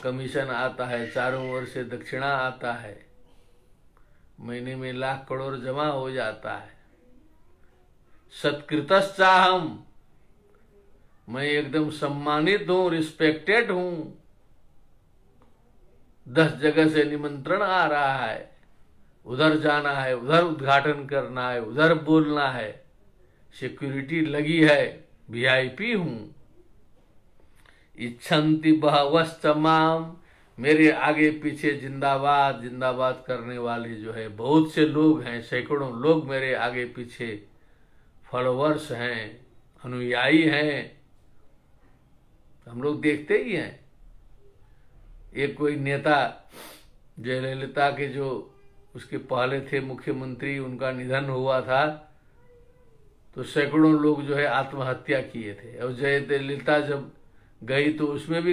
कमीशन आता है, चारों ओर से दक्षिणा आता है, महीने में लाख करोड़ जमा हो जाता है। सत्कृतश्चाहम, मैं एकदम सम्मानित हूं, रिस्पेक्टेड हूं, 10 जगह से निमंत्रण आ रहा है, उधर जाना है, उधर उद्घाटन करना है, उधर बोलना है, सिक्योरिटी लगी है, वीआईपी हूं। इच्छन्ति बहवश्च माम, मेरे आगे पीछे जिंदाबाद जिंदाबाद करने वाले जो है बहुत से लोग हैं, सैकड़ों लोग मेरे आगे पीछे फॉलोवर्स हैं, अनुयायी हैं, हम लोग देखते ही हैं। एक कोई नेता जयललिता के जो उसके पहले थे मुख्यमंत्री, उनका निधन हुआ था तो सैकड़ों लोग जो है आत्महत्या किए थे। और जयललिता जब गई तो उसमें भी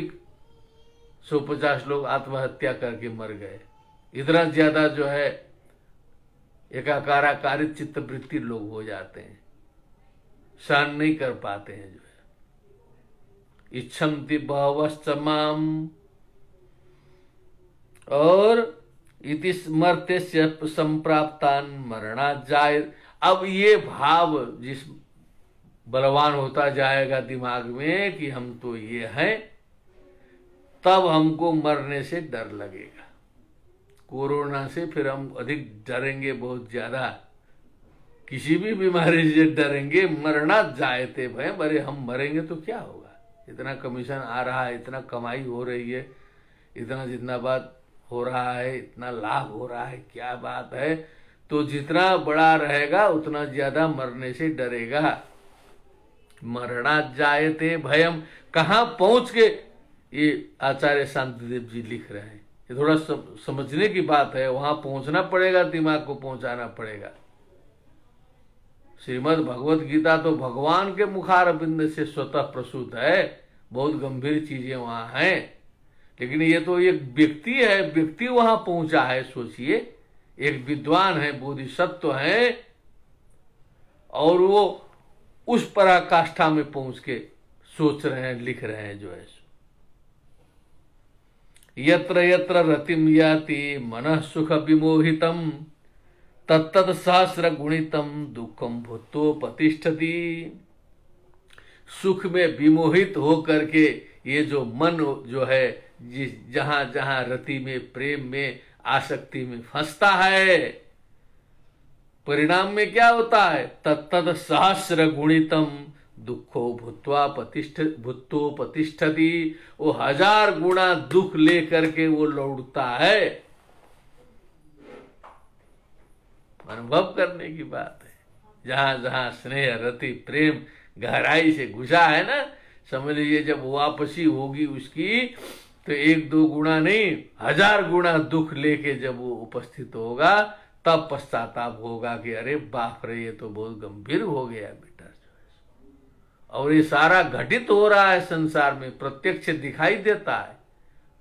150 लोग आत्महत्या करके मर गए। इतना ज्यादा जो है एकाकाराकारित चित्तवृत्ति लोग हो जाते हैं, सहन नहीं कर पाते हैं जो है। इच्छन्ति बहवश्च माम और इति स्मर्त्यस्य संप्राप्तान मरणात् जाय। अब ये भाव जिस बलवान होता जाएगा दिमाग में कि हम तो ये हैं, तब हमको मरने से डर लगेगा। कोरोना से फिर हम अधिक डरेंगे, बहुत ज्यादा, किसी भी बीमारी से डरेंगे। मरणात् जायते भयम्, अरे हम मरेंगे तो क्या होगा, इतना कमीशन आ रहा है, इतना कमाई हो रही है, इतना जितना बात हो रहा है, इतना लाभ हो रहा है, क्या बात है। तो जितना बड़ा रहेगा उतना ज्यादा मरने से डरेगा। मरणात् जायते भयम्, कहाँ पहुंच के ये आचार्य शांतिदेव जी लिख रहे हैं। ये थोड़ा समझने की बात है, वहां पहुंचना पड़ेगा, दिमाग को पहुंचाना पड़ेगा। श्रीमद् भगवत गीता तो भगवान के मुखारविंद से स्वतः प्रसूत है, बहुत गंभीर चीजें वहां हैं। लेकिन ये तो एक व्यक्ति है, व्यक्ति वहां पहुंचा है। सोचिए, एक विद्वान है, बोधिसत्व है, और वो उस पराकाष्ठा में पहुंच के सोच रहे हैं, लिख रहे हैं जो है। यत्र यत्र रतिम याति मनः सुख विमोहितम तत्तत् सहस्र गुणितम दुखम भूतोपतिष्ठति। सुख में विमोहित हो करके ये जो मन जो है, जिस जहां जहां रति में, प्रेम में, आसक्ति में फंसता है, परिणाम में क्या होता है, तत्तत् सहस्र गुणितम दुखो भूतोपतिष्ठति। वो 1000 गुणा दुख लेकर के वो लौटता है। अनुभव करने की बात है। जहां जहां स्नेह, रति, प्रेम गहराई से घुसा है ना, समझ लीजिए जब वापसी होगी उसकी, तो 1-2 गुणा नहीं, 1000 गुणा दुख लेके जब वो उपस्थित होगा, तब पश्चाताप होगा कि अरे बाप रे, ये तो बहुत गंभीर हो गया बेटा। और ये सारा घटित हो रहा है संसार में, प्रत्यक्ष दिखाई देता है।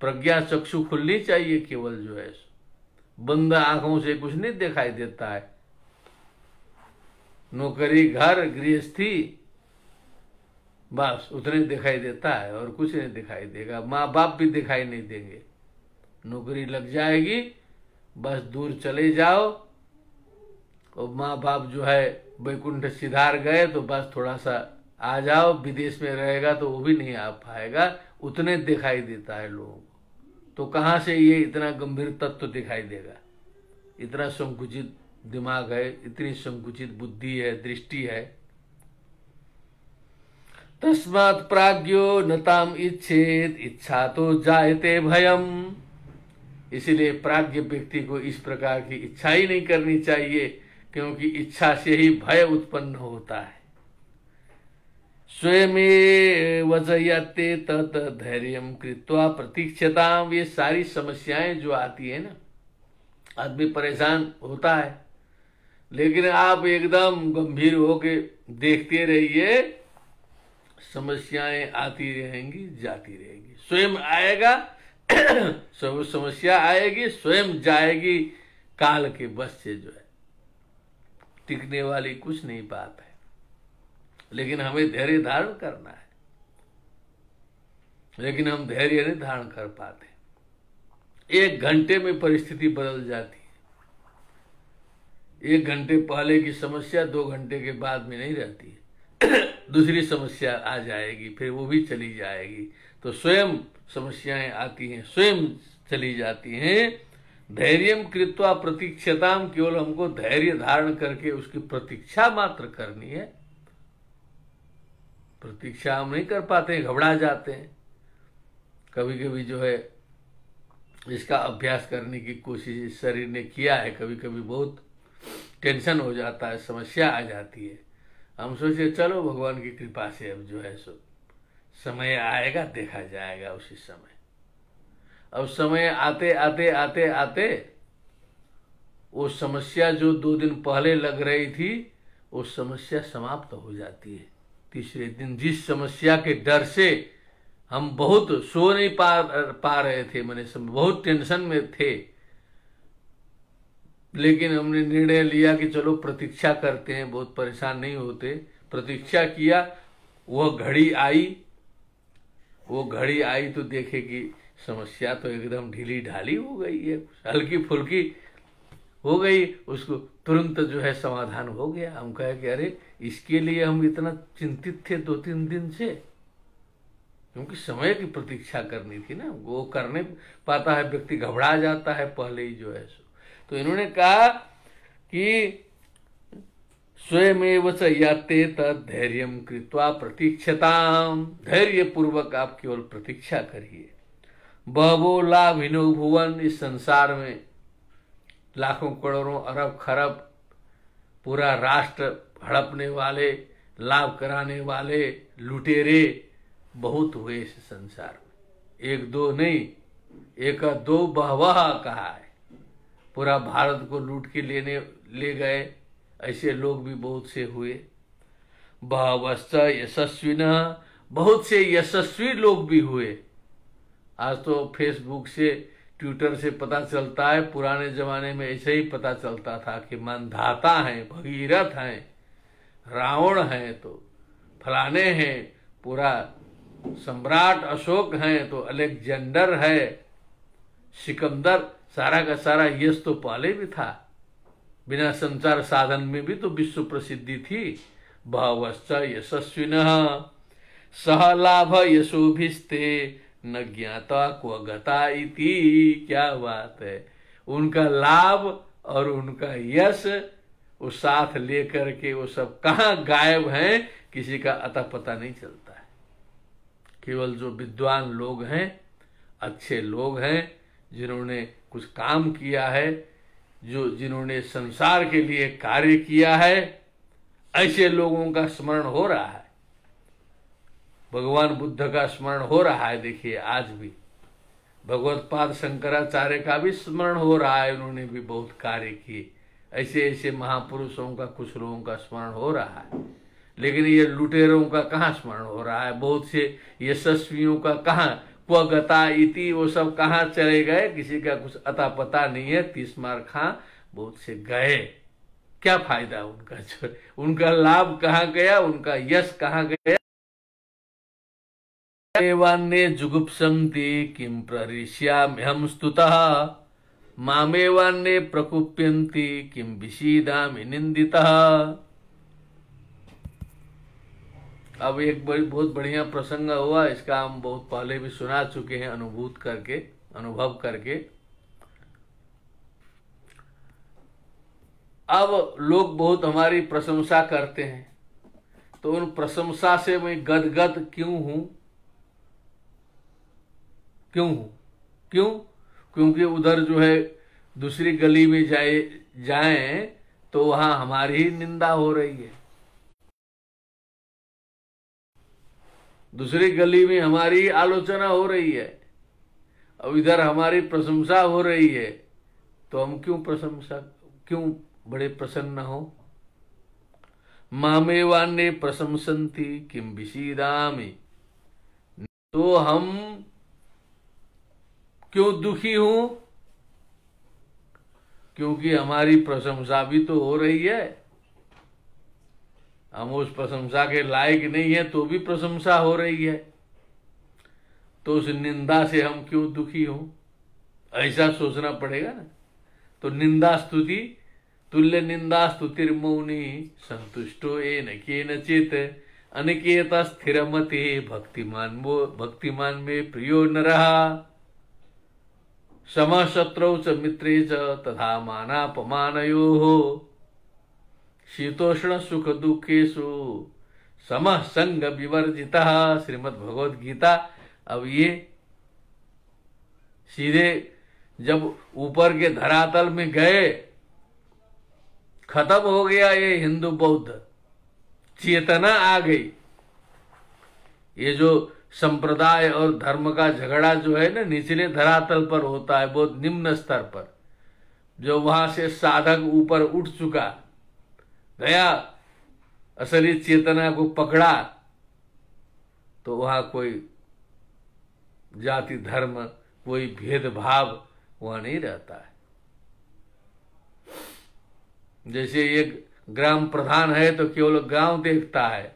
प्रज्ञा चक्षु खुलनी चाहिए केवल जो है, बंद आंखों से कुछ नहीं दिखाई देता है। नौकरी, घर, गृहस्थी, बस उतने दिखाई देता है और कुछ नहीं दिखाई देगा। माँ बाप भी दिखाई नहीं देंगे। नौकरी लग जाएगी, बस दूर चले जाओ, और माँ बाप जो है वैकुंठ सिधार गए तो बस थोड़ा सा आ जाओ। विदेश में रहेगा तो वो भी नहीं आ पाएगा, उतने दिखाई देता है लोगों को। तो कहाँ से ये इतना गंभीर तत्व दिखाई देगा। इतना संकुचित दिमाग है, इतनी संकुचित बुद्धि है, दृष्टि है। तस्मात् प्राज्ञो नताम इच्छेत इच्छा तो जायते भयम। इसीलिए प्राज्ञ व्यक्ति को इस प्रकार की इच्छा ही नहीं करनी चाहिए, क्योंकि इच्छा से ही भय उत्पन्न होता है। स्वयं वजयते तत् धैर्यं कृत्वा प्रतीक्षताम। ये सारी समस्याएं जो आती है ना, आदमी परेशान होता है, लेकिन आप एकदम गंभीर होके देखते रहिए, समस्याएं आती रहेंगी, जाती रहेंगी। स्वयं आएगा, सब समस्या आएगी, स्वयं जाएगी, काल के बस से जो है। टिकने वाली कुछ नहीं बात है, लेकिन हमें धैर्य धारण करना है। लेकिन हम धैर्य नहीं धारण कर पाते। 1 घंटे में परिस्थिति बदल जाती है। 1 घंटे पहले की समस्या 2 घंटे के बाद में नहीं रहती है। दूसरी समस्या आ जाएगी, फिर वो भी चली जाएगी। तो स्वयं समस्याएं आती हैं, स्वयं चली जाती हैं। धैर्यम कृत्वा प्रतीक्षताम, केवल हमको धैर्य धारण करके उसकी प्रतीक्षा मात्र करनी है। प्रतीक्षा हम नहीं कर पाते, घबरा जाते हैं। कभी कभी जो है इसका अभ्यास करने की कोशिश शरीर ने किया है, कभी कभी बहुत टेंशन हो जाता है, समस्या आ जाती है। हम सोचे चलो भगवान की कृपा से अब जो है सो समय आएगा, देखा जाएगा उसी समय। अब समय आते आते आते आते वो समस्या जो 2 दिन पहले लग रही थी, वो समस्या समाप्त हो जाती है तीसरे दिन। जिस समस्या के डर से हम बहुत सो नहीं पा रहे थे, मैंने बहुत टेंशन में थे, लेकिन हमने निर्णय लिया कि चलो प्रतीक्षा करते हैं, बहुत परेशान नहीं होते। प्रतीक्षा किया, वह घड़ी आई तो देखे कि समस्या तो एकदम ढीली ढाली हो गई है, हल्की फुल्की हो गई, उसको तुरंत जो है समाधान हो गया। हम कहे कि अरे इसके लिए हम इतना चिंतित थे 2-3 दिन से, क्योंकि समय की प्रतीक्षा करनी थी ना, वो करने पाता है, व्यक्ति घबरा जाता है पहले ही जो है सो। तो इन्होंने कहा कि स्वयमेव च याते तद्धैर्य कृत्वा प्रतीक्षताम, धैर्य पूर्वक आप केवल प्रतीक्षा करिए। बहवो लाभिनो भुवन, इस संसार में लाखों करोड़ों अरब खरब पूरा राष्ट्र हड़पने वाले, लाभ कराने वाले लुटेरे बहुत हुए इस संसार में, 1-2 नहीं, 1-2 बहवह कहा है। पूरा भारत को लूट के ले गए, ऐसे लोग भी बहुत से हुए। बहवश्च यशस्विनः, बहुत से यशस्वी लोग भी हुए। आज तो फेसबुक से, ट्विटर से पता चलता है, पुराने जमाने में ऐसे ही पता चलता था कि मानधाता हैं, भगीरथ हैं, रावण हैं तो फलाने हैं, पूरा सम्राट अशोक हैं तो अलेक्जेंडर है, सिकंदर, सारा का सारा यश तो पहले भी था। बिना संचार साधन में भी तो विश्व प्रसिद्धि थी। बहवश्च यशस्विनः सह लाभ यशोभिस्ते न ज्ञाता क्व गता इति। क्या बात है, उनका लाभ और उनका यश वो साथ लेकर के वो सब कहाँ गायब हैं, किसी का अता पता नहीं चलता है। केवल जो विद्वान लोग हैं, अच्छे लोग हैं, जिन्होंने कुछ काम किया है, जिन्होंने संसार के लिए कार्य किया है, ऐसे लोगों का स्मरण हो रहा है। भगवान बुद्ध का स्मरण हो रहा है, देखिए आज भी भगवत्पाद शंकराचार्य का भी स्मरण हो रहा है, उन्होंने भी बहुत कार्य किए। ऐसे ऐसे महापुरुषों का, कुछ लोगों का स्मरण हो रहा है, लेकिन ये लुटेरों का कहाँ स्मरण हो रहा है, बहुत से यशस्वियों का कहाँ, क्व गता इति, वो सब कहाँ चले गए, किसी का कुछ अता पता नहीं है। 30 मार खां बहुत से गए, क्या फायदा उनका, उनका लाभ कहाँ गया, उनका यश कहाँ गया। एवान्ये जुगुप्सन्ति किं प्रहृष्याम्यहं स्तुतः, मामेवान्ये प्रकुप्यन्ति किं विषीदामि निंदितः। अब एक बहुत बढ़िया प्रसंग हुआ, इसका हम बहुत पहले भी सुना चुके हैं, अनुभव करके। अब लोग बहुत हमारी प्रशंसा करते हैं, तो उन प्रशंसा से मैं गदगद क्यों हूं? क्योंकि उधर जो है दूसरी गली में जाएं तो वहां हमारी ही निंदा हो रही है, दूसरी गली में हमारी आलोचना हो रही है, अब इधर हमारी प्रशंसा हो रही है, तो हम क्यों बड़े प्रसन्न हो। मामेवान्ये प्रशंसन्ति किं विषीदामि, तो हम क्यों दुखी हूं? क्योंकि हमारी प्रशंसा भी तो हो रही है, हम उस प्रशंसा के लायक नहीं है तो भी प्रशंसा हो रही है, तो उस निंदा से हम क्यों दुखी हों, ऐसा सोचना पड़ेगा ना। तो निंदा स्तुति तुल्य निंदा स्तुतिर्मौनी संतुष्टो येन केनचित् अनिकेत स्थिरमति भक्तिमान में प्रियो नरः समः शत्रौ च मित्रे च तथा मानापमानयोः शीतोष्ण सुख दुखेषु समः संग विवर्जितः। श्रीमद् भगवद गीता। अब ये सीधे जब ऊपर के धरातल में गए, खत्म हो गया ये हिंदू बौद्ध, चेतना आ गई। ये जो संप्रदाय और धर्म का झगड़ा जो है ना निचले धरातल पर होता है, बहुत निम्न स्तर पर। जो वहां से साधक ऊपर उठ चुका गया, असली चेतना को पकड़ा, तो वहां कोई जाति धर्म, कोई भेदभाव वहां नहीं रहता है। जैसे एक ग्राम प्रधान है तो केवल गांव देखता है,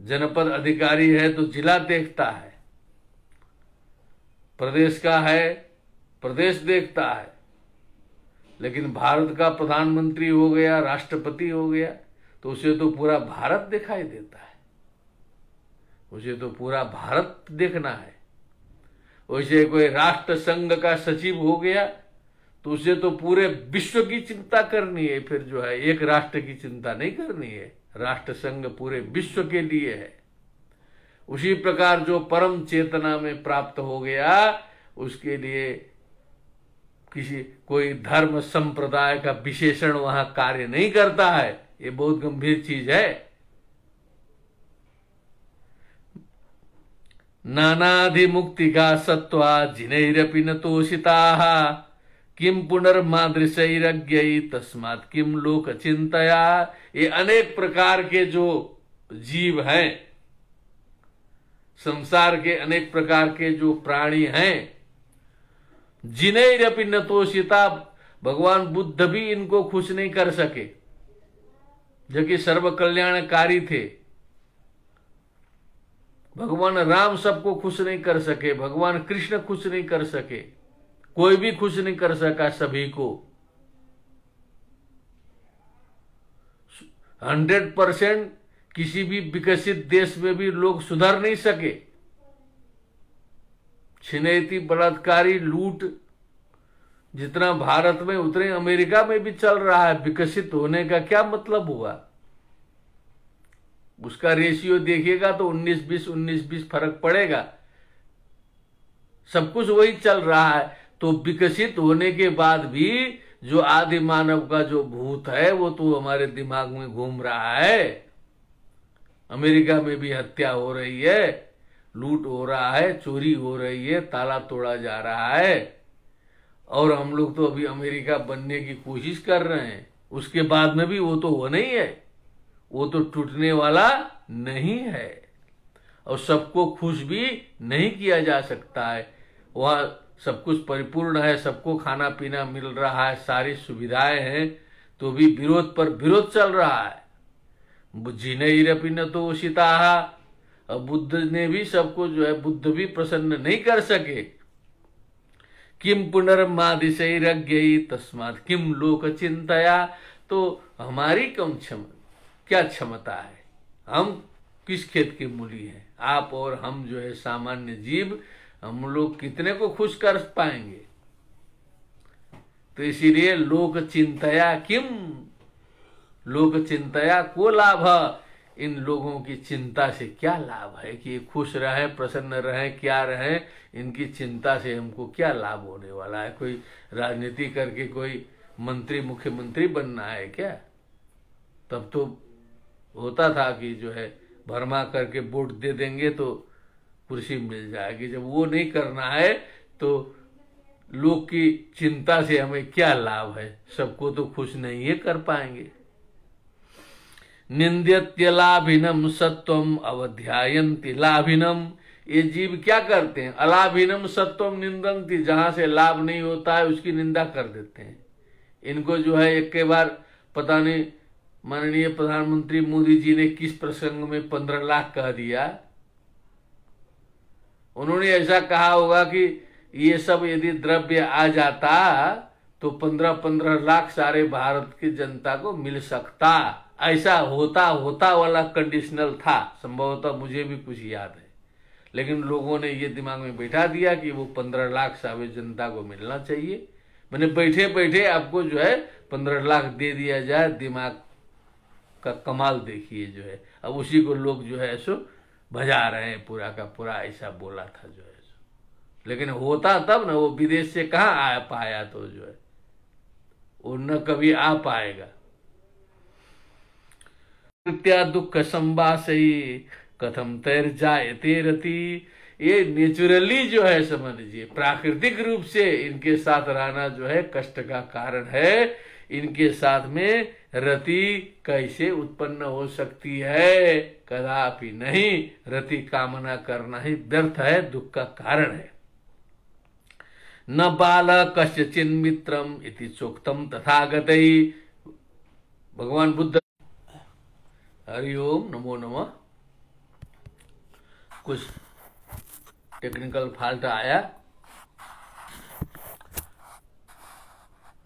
जनपद अधिकारी है तो जिला देखता है, प्रदेश का है प्रदेश देखता है। लेकिन भारत का प्रधानमंत्री हो गया, राष्ट्रपति हो गया, तो उसे तो पूरा भारत दिखाई देता है, उसे तो पूरा भारत देखना है। वैसे कोई राष्ट्र संघ का सचिव हो गया तो उसे तो पूरे विश्व की चिंता करनी है, फिर जो है एक राष्ट्र की चिंता नहीं करनी है, राष्ट्र संघ पूरे विश्व के लिए है। उसी प्रकार जो परम चेतना में प्राप्त हो गया, उसके लिए किसी कोई धर्म संप्रदाय का विशेषण वहां कार्य नहीं करता है। ये बहुत गंभीर चीज है। नानाधिमुक्ति का सत्वा जिनैरपि न तोषिताः किम पुनर्मादृशैरज्ञै तस्मात् किम लोक चिंतया। ये अनेक प्रकार के जो जीव हैं, संसार के अनेक प्रकार के जो प्राणी हैं, जिनैरपि न तोषिता, भगवान बुद्ध भी इनको खुश नहीं कर सके, जो कि सर्व कल्याणकारी थे। भगवान राम सबको खुश नहीं कर सके, भगवान कृष्ण खुश नहीं कर सके, कोई भी खुश नहीं कर सका सभी को। 100% किसी भी विकसित देश में भी लोग सुधर नहीं सके। छिनैती बलात्कारी लूट जितना भारत में उतने अमेरिका में भी चल रहा है। विकसित होने का क्या मतलब हुआ? उसका रेशियो देखिएगा तो 19-20 फर्क पड़ेगा। सब कुछ वही चल रहा है। तो विकसित होने के बाद भी जो आदि मानव का जो भूत है वो तो हमारे दिमाग में घूम रहा है। अमेरिका में भी हत्या हो रही है, लूट हो रहा है, चोरी हो रही है, ताला तोड़ा जा रहा है, और हम लोग तो अभी अमेरिका बनने की कोशिश कर रहे हैं। उसके बाद में भी वो तो होना ही है, वो तो टूटने वाला नहीं है। और सबको खुश भी नहीं किया जा सकता है। वहां सब कुछ परिपूर्ण है, सबको खाना पीना मिल रहा है, सारी सुविधाएं हैं, तो भी विरोध पर विरोध चल रहा है। जिनैरपि न तोषिताः, अब बुद्ध ने भी सबको जो है, बुद्ध भी प्रसन्न नहीं कर सके। किम पुनर्मादिशैरज्ञै तस्मात् किम लोक चिंतया। तो हमारी क्या क्षमता है? हम किस खेत के मूली हैं? आप और हम जो है सामान्य जीव, हम लोग कितने को खुश कर पाएंगे? तो इसीलिए लोक चिंतया किम, लोक चिंतया को लाभ। इन लोगों की चिंता से क्या लाभ है कि खुश रहें, प्रसन्न रहें, क्या रहें? इनकी चिंता से हमको क्या लाभ होने वाला है? कोई राजनीति करके कोई मंत्री मुख्यमंत्री बनना है क्या? तब तो होता था कि जो है भरमा करके वोट दे देंगे तो कुर्सी मिल जाएगी। जब वो नहीं करना है तो लोग की चिंता से हमें क्या लाभ है? सबको तो खुश नहीं है कर पाएंगे। निंद्यत्य लाभिनम सत्वम अवध्यायन्ति लाभिनम। ये जीव क्या करते हैं? अलाभिनम सत्वम निंदन्ति, जहां से लाभ नहीं होता है उसकी निंदा कर देते हैं। इनको जो है एक के बार पता नहीं माननीय प्रधानमंत्री मोदी जी ने किस प्रसंग में 15 लाख कह दिया। उन्होंने ऐसा कहा होगा कि ये सब यदि द्रव्य आ जाता तो 15-15 लाख सारे भारत की जनता को मिल सकता। ऐसा होता वाला कंडीशनल था, संभवतः मुझे भी कुछ याद है। लेकिन लोगों ने ये दिमाग में बैठा दिया कि वो 15 लाख सारे जनता को मिलना चाहिए। मैंने बैठे बैठे आपको जो है 15 लाख दे दिया जाए। दिमाग का कमाल देखिए जो है। अब उसी को लोग जो है सो भजा रहे हैं, पूरा का पूरा ऐसा बोला था जो है सो। लेकिन होता तब ना, वो विदेश से कहाँ आ पाया, तो जो है वो न कभी आ पाएगा। कृत्या दुख संवासई कथम तैर्जायते रति। ये नेचुरली जो है, समझ लीजिए प्राकृतिक रूप से इनके साथ रहना जो है कष्ट का कारण है। इनके साथ में रति कैसे उत्पन्न हो सकती है? कदापि नहीं। रति कामना करना ही व्यर्थ है, दुख का कारण है। न बाल कस्यचिन मित्रम इति चोक्तम तथागतै। भगवान बुद्ध। हरिओम, नमो नमः। कुछ टेक्निकल फॉल्ट आया।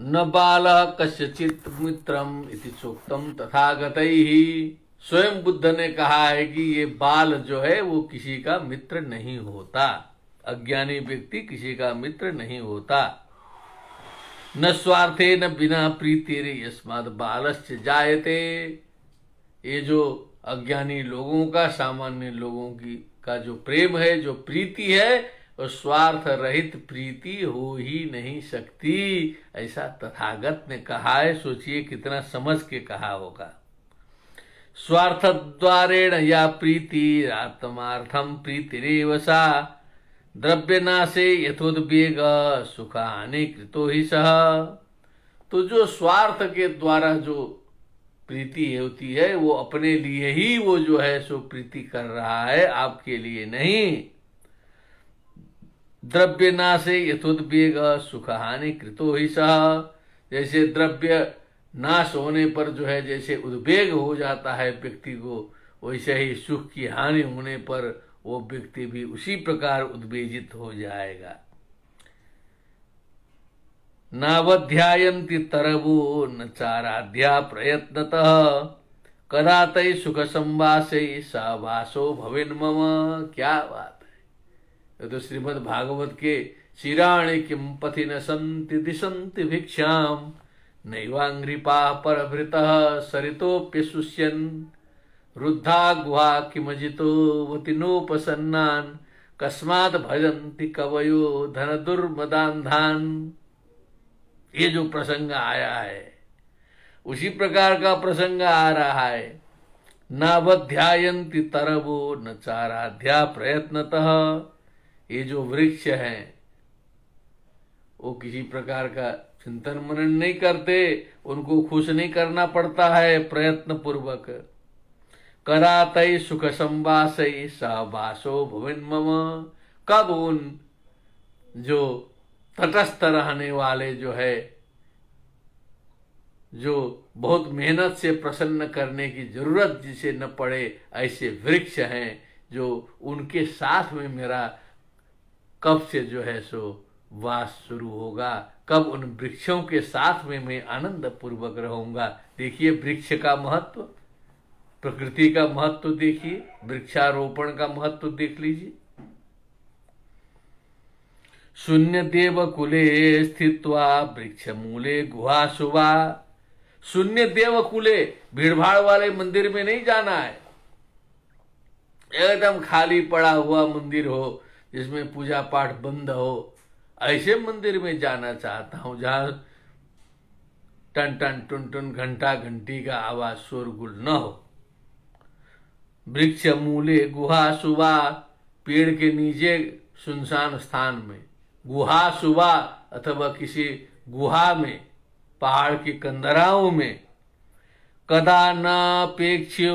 न बाल कस्यचित मित्रम इति चोक्तम तथागतैहि। स्वयं बुद्ध ने कहा है कि ये बाल जो है वो किसी का मित्र नहीं होता। अज्ञानी व्यक्ति किसी का मित्र नहीं होता। न स्वार्थे न बिना प्रीतिर यस्माद् बालस्य जायते। ये जो अज्ञानी लोगों का, सामान्य लोगों की का जो प्रेम है, जो प्रीति है, और स्वार्थ रहित प्रीति हो ही नहीं सकती, ऐसा तथागत ने कहा है। सोचिए कितना समझ के कहा होगा। स्वार्थ द्वारेण या प्रीति आत्मार्थम प्रीतिरेव सा। द्रव्य नाशे यथोद्वेग सुखानि कृतो ही सह। तो जो स्वार्थ के द्वारा जो प्रीति होती है वो अपने लिए ही वो जो है सो प्रीति कर रहा है, आपके लिए नहीं। द्रव्य नाशे यथोद्वेग सुखहानि कृतो ही सह। जैसे द्रव्य नाश होने पर जो है जैसे उद्वेग हो जाता है व्यक्ति को, वैसे ही सुख की हानि होने पर वो व्यक्ति भी उसी प्रकार उद्वेजित हो जाएगा। नावध्यायन्ति तरवो न चाराध्या प्रयत्नतः। कदा तै सुख संवासे सहवासो भवेन् मम। क्या बात है! ये तो श्रीमद् भागवत के शिराणि किम पथि न सन्ति दिशन्ति भिक्षाम नैवांग्रिपा परभृतः सरितोप्यशुष्यन्। रुद्धा गुहा किमजितो वतिनोपसन्नान् कस्मात् भजन्ति कवयो धन दुर्मदान्धान्। ये जो प्रसंग आया है उसी प्रकार का प्रसंग आ रहा है। नावध्यायन्ति तरवो न चाराध्या प्रयत्नतः। ये जो वृक्ष हैं वो किसी प्रकार का चिंतन मनन नहीं करते, उनको खुश नहीं करना पड़ता है प्रयत्न पूर्वक। कदा तै सुख संवासै सहवासो भवेन् मम। कब उन जो तटस्थ रहने वाले जो है, जो बहुत मेहनत से प्रसन्न करने की जरूरत जिसे न पड़े, ऐसे वृक्ष हैं जो उनके साथ में मेरा कब से जो है सो वास शुरू होगा, कब उन वृक्षों के साथ में मैं आनंद पूर्वक रहूंगा। देखिए वृक्ष का महत्व, प्रकृति का महत्व देखिए, वृक्षारोपण का महत्व देख लीजिए। शून्य देव कुले स्थित्वा वृक्ष मूले गुहासु वा। शून्य देव कुले, भीड़भाड़ वाले मंदिर में नहीं जाना है। एकदम खाली पड़ा हुआ मंदिर हो जिसमें पूजा पाठ बंद हो, ऐसे मंदिर में जाना चाहता हूं जहां टन टन टुन टुन घंटा घंटी का आवाज शोरगुल न हो। वृक्ष मूले गुहा सुबा, पेड़ के नीचे सुनसान स्थान में, गुहा सुबा अथवा किसी गुहा में, पहाड़ की कंदराओं में। कदा नापेक्ष्यो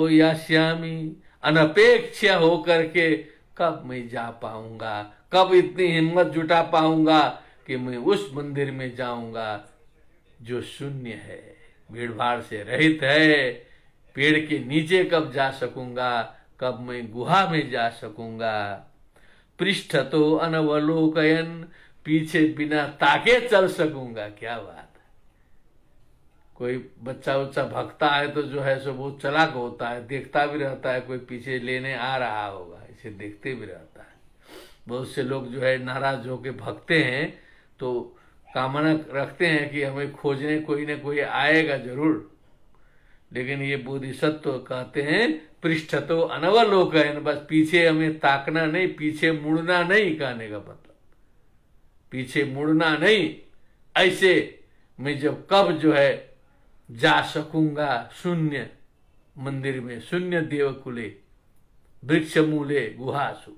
यास्यामि, अनपेक्ष होकर के कब मैं जा पाऊंगा, कब इतनी हिम्मत जुटा पाऊंगा कि मैं उस मंदिर में जाऊंगा जो शून्य है, भीड़ भाड़ से रहित है। पेड़ के नीचे कब जा सकूंगा, कब मैं गुहा में जा सकूंगा। पृष्ठ तो अनवलोकयन, पीछे बिना ताके चल सकूंगा। क्या बात है! कोई बच्चा उच्चा भगता है तो जो है सो बहुत चालाक होता है, देखता भी रहता है कोई पीछे लेने आ रहा होगा, इसे देखते भी रहता है। बहुत से लोग जो है नाराज होके भगते हैं तो कामना रखते हैं कि हमें खोजने कोई ना कोई आएगा जरूर, लेकिन ये बोधिसत्व कहते हैं पृष्ठ तो अनवलोकयन, बस पीछे हमें ताकना नहीं, पीछे मुड़ना नहीं, कहने का मतलब पीछे मुड़ना नहीं। ऐसे मैं जब कब जो है जा सकूंगा शून्य मंदिर में, शून्य देवकुले, वृक्ष मूले गुहासु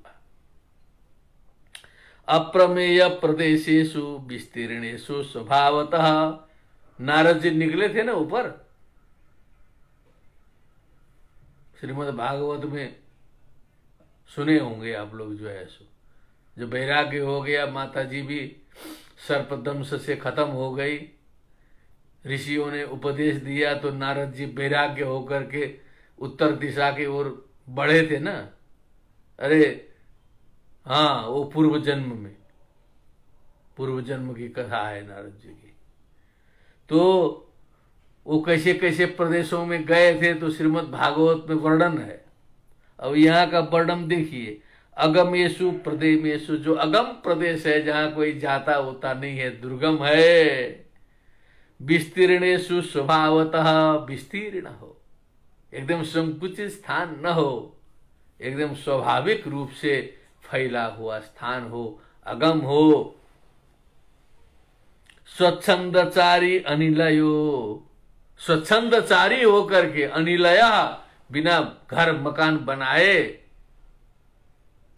अप्रमेय प्रदेशेषु विस्तीर्णेषु स्वभावतः। नारद जी निकले थे ना ऊपर, श्रीमद् भागवत में सुने होंगे आप लोग जो है सो। जो वैराग्य हो गया, माता जी भी सर्पदंश से खत्म हो गई, ऋषियों ने उपदेश दिया तो नारद जी वैराग्य होकर के उत्तर दिशा की ओर बढ़े थे ना। अरे हाँ, वो पूर्व जन्म की कथा है नारद जी की। तो वो कैसे कैसे प्रदेशों में गए थे तो श्रीमद् भागवत में वर्णन है। अब यहाँ का वर्णन देखिए, अगमेशु प्रदेशेषु, जो अगम प्रदेश है जहाँ कोई जाता होता नहीं है, दुर्गम है। विस्तीर्णेषु स्वभावतः, विस्तीर्ण हो, एकदम संकुचित स्थान न हो, एकदम स्वाभाविक रूप से फैला हुआ स्थान हो, अगम हो। स्वच्छंदचारी अनिलयो, स्वच्छंदचारी होकर के, अनिलया बिना घर मकान बनाए,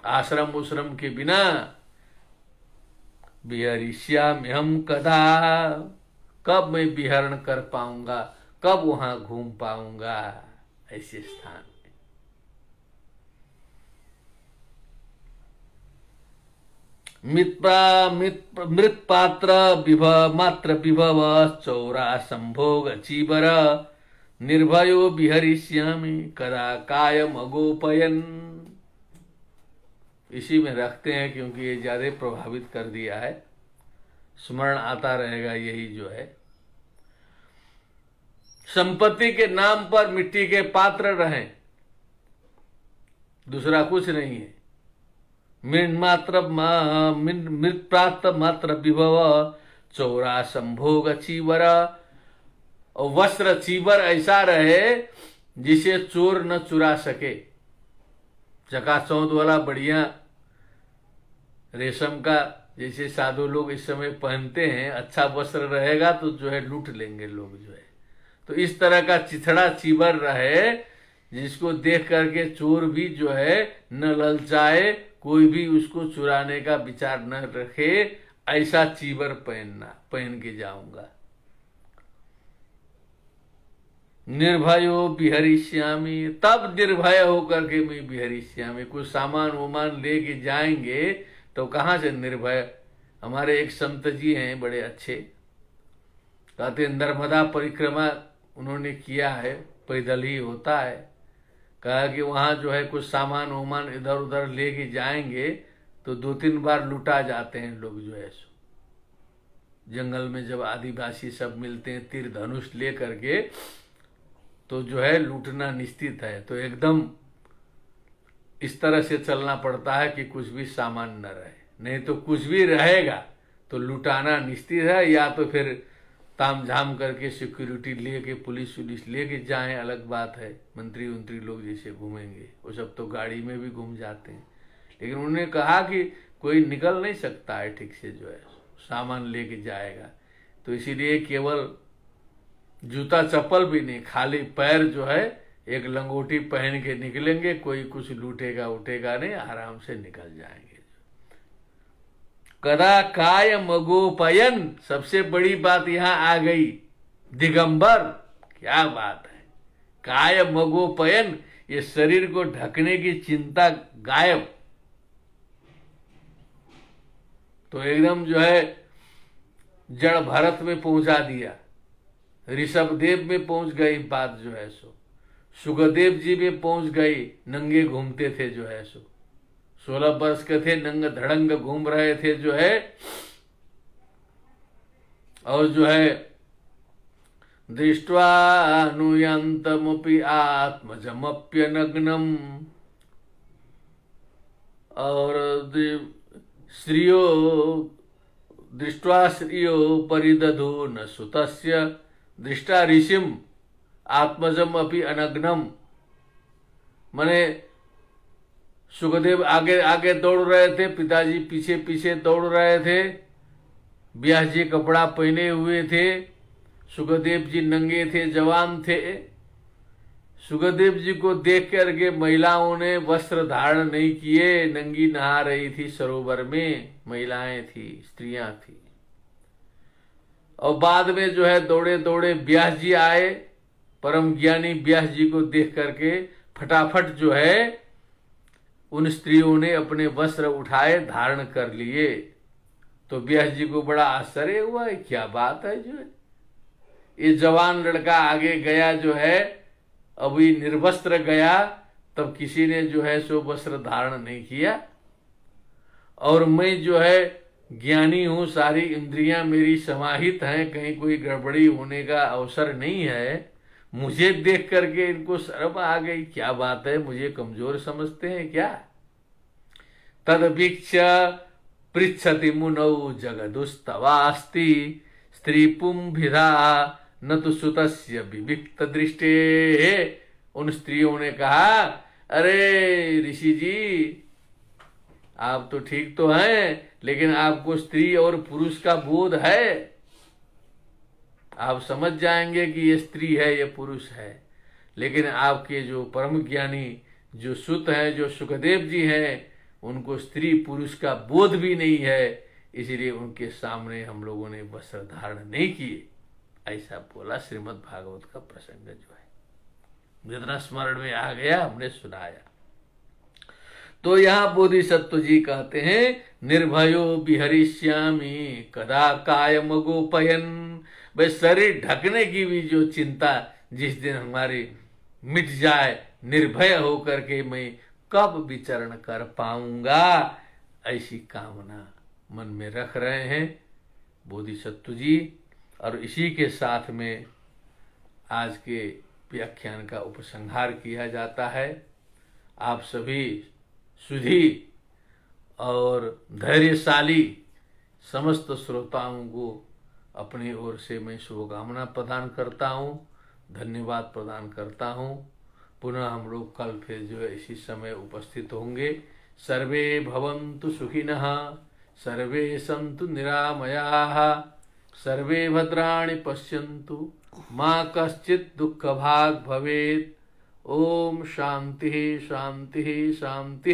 आश्रम उश्रम के बिना, विहरिष्यामि हम कदा, कब मैं विहरण कर पाऊंगा, कब वहां घूम पाऊंगा ऐसे स्थान। मृत पात्र विभव मात्र विभव चौरा संभोग चीबर, निर्भयो विहरिष्यामि कदा कायम अगोपयन। इसी में रखते हैं क्योंकि ये ज्यादा प्रभावित कर दिया है, स्मरण आता रहेगा। यही जो है, संपत्ति के नाम पर मिट्टी के पात्र रहें, दूसरा कुछ नहीं है। मृत प्राप्त मात्र विभव चौरा संभोग चीवर, और वस्त्र चीवर ऐसा रहे जिसे चोर न चुरा सके। चकाचौंध वाला बढ़िया रेशम का, जैसे साधु लोग इस समय पहनते हैं, अच्छा वस्त्र रहेगा तो जो है लूट लेंगे लोग जो है। तो इस तरह का चिथड़ा चीवर रहे जिसको देख करके चोर भी जो है न ललचाए, कोई भी उसको चुराने का विचार न रखे, ऐसा चीवर पहन के जाऊंगा। निर्भयो विहरिष्यामि, तब निर्भय होकर के मैं विहरिष्यामि। कुछ सामान वामान लेके जाएंगे तो कहां से निर्भय। हमारे एक संत जी हैं बड़े अच्छे, कहते नर्मदा परिक्रमा उन्होंने किया है, पैदल ही होता है। कहा कि वहां जो है कुछ सामान वामान इधर उधर लेके जाएंगे तो 2-3 बार लुटा जाते हैं लोग जो है सो। जंगल में जब आदिवासी सब मिलते हैं तीर धनुष ले करके, तो जो है लूटना निश्चित है। तो एकदम इस तरह से चलना पड़ता है कि कुछ भी सामान न रहे, नहीं तो कुछ भी रहेगा तो लुटाना निश्चित है। या तो फिर तामझाम करके सिक्योरिटी लेके, पुलिस वुलिस लेके जाएं, अलग बात है। मंत्री उंत्री लोग जैसे घूमेंगे, वो सब तो गाड़ी में भी घूम जाते हैं। लेकिन उन्होंने कहा कि कोई निकल नहीं सकता है ठीक से, जो है सामान लेके जाएगा। तो इसीलिए केवल जूता चप्पल भी नहीं, खाली पैर जो है एक लंगोटी पहन के निकलेंगे, कोई कुछ लूटेगा उठेगा नहीं, आराम से निकल जाएंगे। कदा काय मगोपयन, सबसे बड़ी बात यहां आ गई, दिगंबर। क्या बात है, काय मगोपयन, ये शरीर को ढकने की चिंता गायब। तो एकदम जो है जड़ भरत में पहुंचा दिया, ऋषभदेव में पहुंच गई बात जो है सो, सुखदेव जी में पहुंच गई। नंगे घूमते थे जो है सो, 16 वर्ष के थे, नंग धड़ंग घूम रहे थे जो है। और जो है दृष्ट्वा अनुयंतमपि आत्मजमप्यनग्नम, और श्रियो दृष्ट्वा श्रियो परिदधो न सुतस्य, दृष्टा ऋषिम आत्मजम अपि अनग्नम। माने सुखदेव आगे आगे दौड़ रहे थे, पिताजी पीछे पीछे दौड़ रहे थे, ब्याह जी कपड़ा पहने हुए थे, सुखदेव जी नंगे थे, जवान थे। सुखदेव जी को देख करके महिलाओं ने वस्त्र धारण नहीं किए, नंगी नहा रही थी सरोवर में, महिलाएं थी, स्त्रियां थी। और बाद में जो है दौड़े दौड़े व्यास जी आए। परम ज्ञानी व्यास जी को देख करके फटाफट जो है उन स्त्रियों ने अपने वस्त्र उठाए, धारण कर लिए। तो व्यास जी को बड़ा आश्चर्य हुआ, क्या बात है, जो है ये जवान लड़का आगे गया जो है, अभी निर्वस्त्र गया, तब किसी ने जो है सो वस्त्र धारण नहीं किया। और मैं जो है ज्ञानी हूं, सारी इंद्रियां मेरी समाहित हैं, कहीं कोई गड़बड़ी होने का अवसर नहीं है। मुझे देख करके इनको शर्म आ गई, क्या बात है, मुझे कमजोर समझते हैं क्या। तदवीक्ष पृच्छति मुनौ जगदुस्तवास्ति स्त्री पुंभिधा न तो सुतस्य विविक्त दृष्टे। उन स्त्रियों ने कहा, अरे ऋषि जी, आप तो ठीक तो हैं, लेकिन आपको स्त्री और पुरुष का बोध है, आप समझ जाएंगे कि ये स्त्री है, ये पुरुष है। लेकिन आपके जो परम ज्ञानी जो सुत हैं, जो सुखदेव जी हैं, उनको स्त्री पुरुष का बोध भी नहीं है, इसलिए उनके सामने हम लोगों ने वस्त्र धारण नहीं किए। ऐसा बोला। श्रीमद् भागवत का प्रसंग जो है जितना स्मरण में आ गया हमने सुनाया। तो यहाँ बोधिसत्व जी कहते हैं, निर्भयो बिहरिष्यामि कदा कायम गोपयन। भाई शरीर ढकने की भी जो चिंता जिस दिन हमारी मिट जाए, निर्भय होकर के मैं कब विचरण कर पाऊंगा, ऐसी कामना मन में रख रहे हैं बोधिसत्व जी। और इसी के साथ में आज के व्याख्यान का उपसंहार किया जाता है। आप सभी सुधी और धैर्यशाली समस्त श्रोताओं को अपनी ओर से मैं शुभकामना प्रदान करता हूँ, धन्यवाद प्रदान करता हूँ। पुनः हम लोग कल फिर जो है इसी समय उपस्थित होंगे। सर्वे भवन्तु सुखिनः, सर्वे सन्तु निरामयाः, सर्वे भद्राणि पश्यन्तु, मा कश्चित् दुःखभाग् भवेत्। ओम शांति शांति शांति।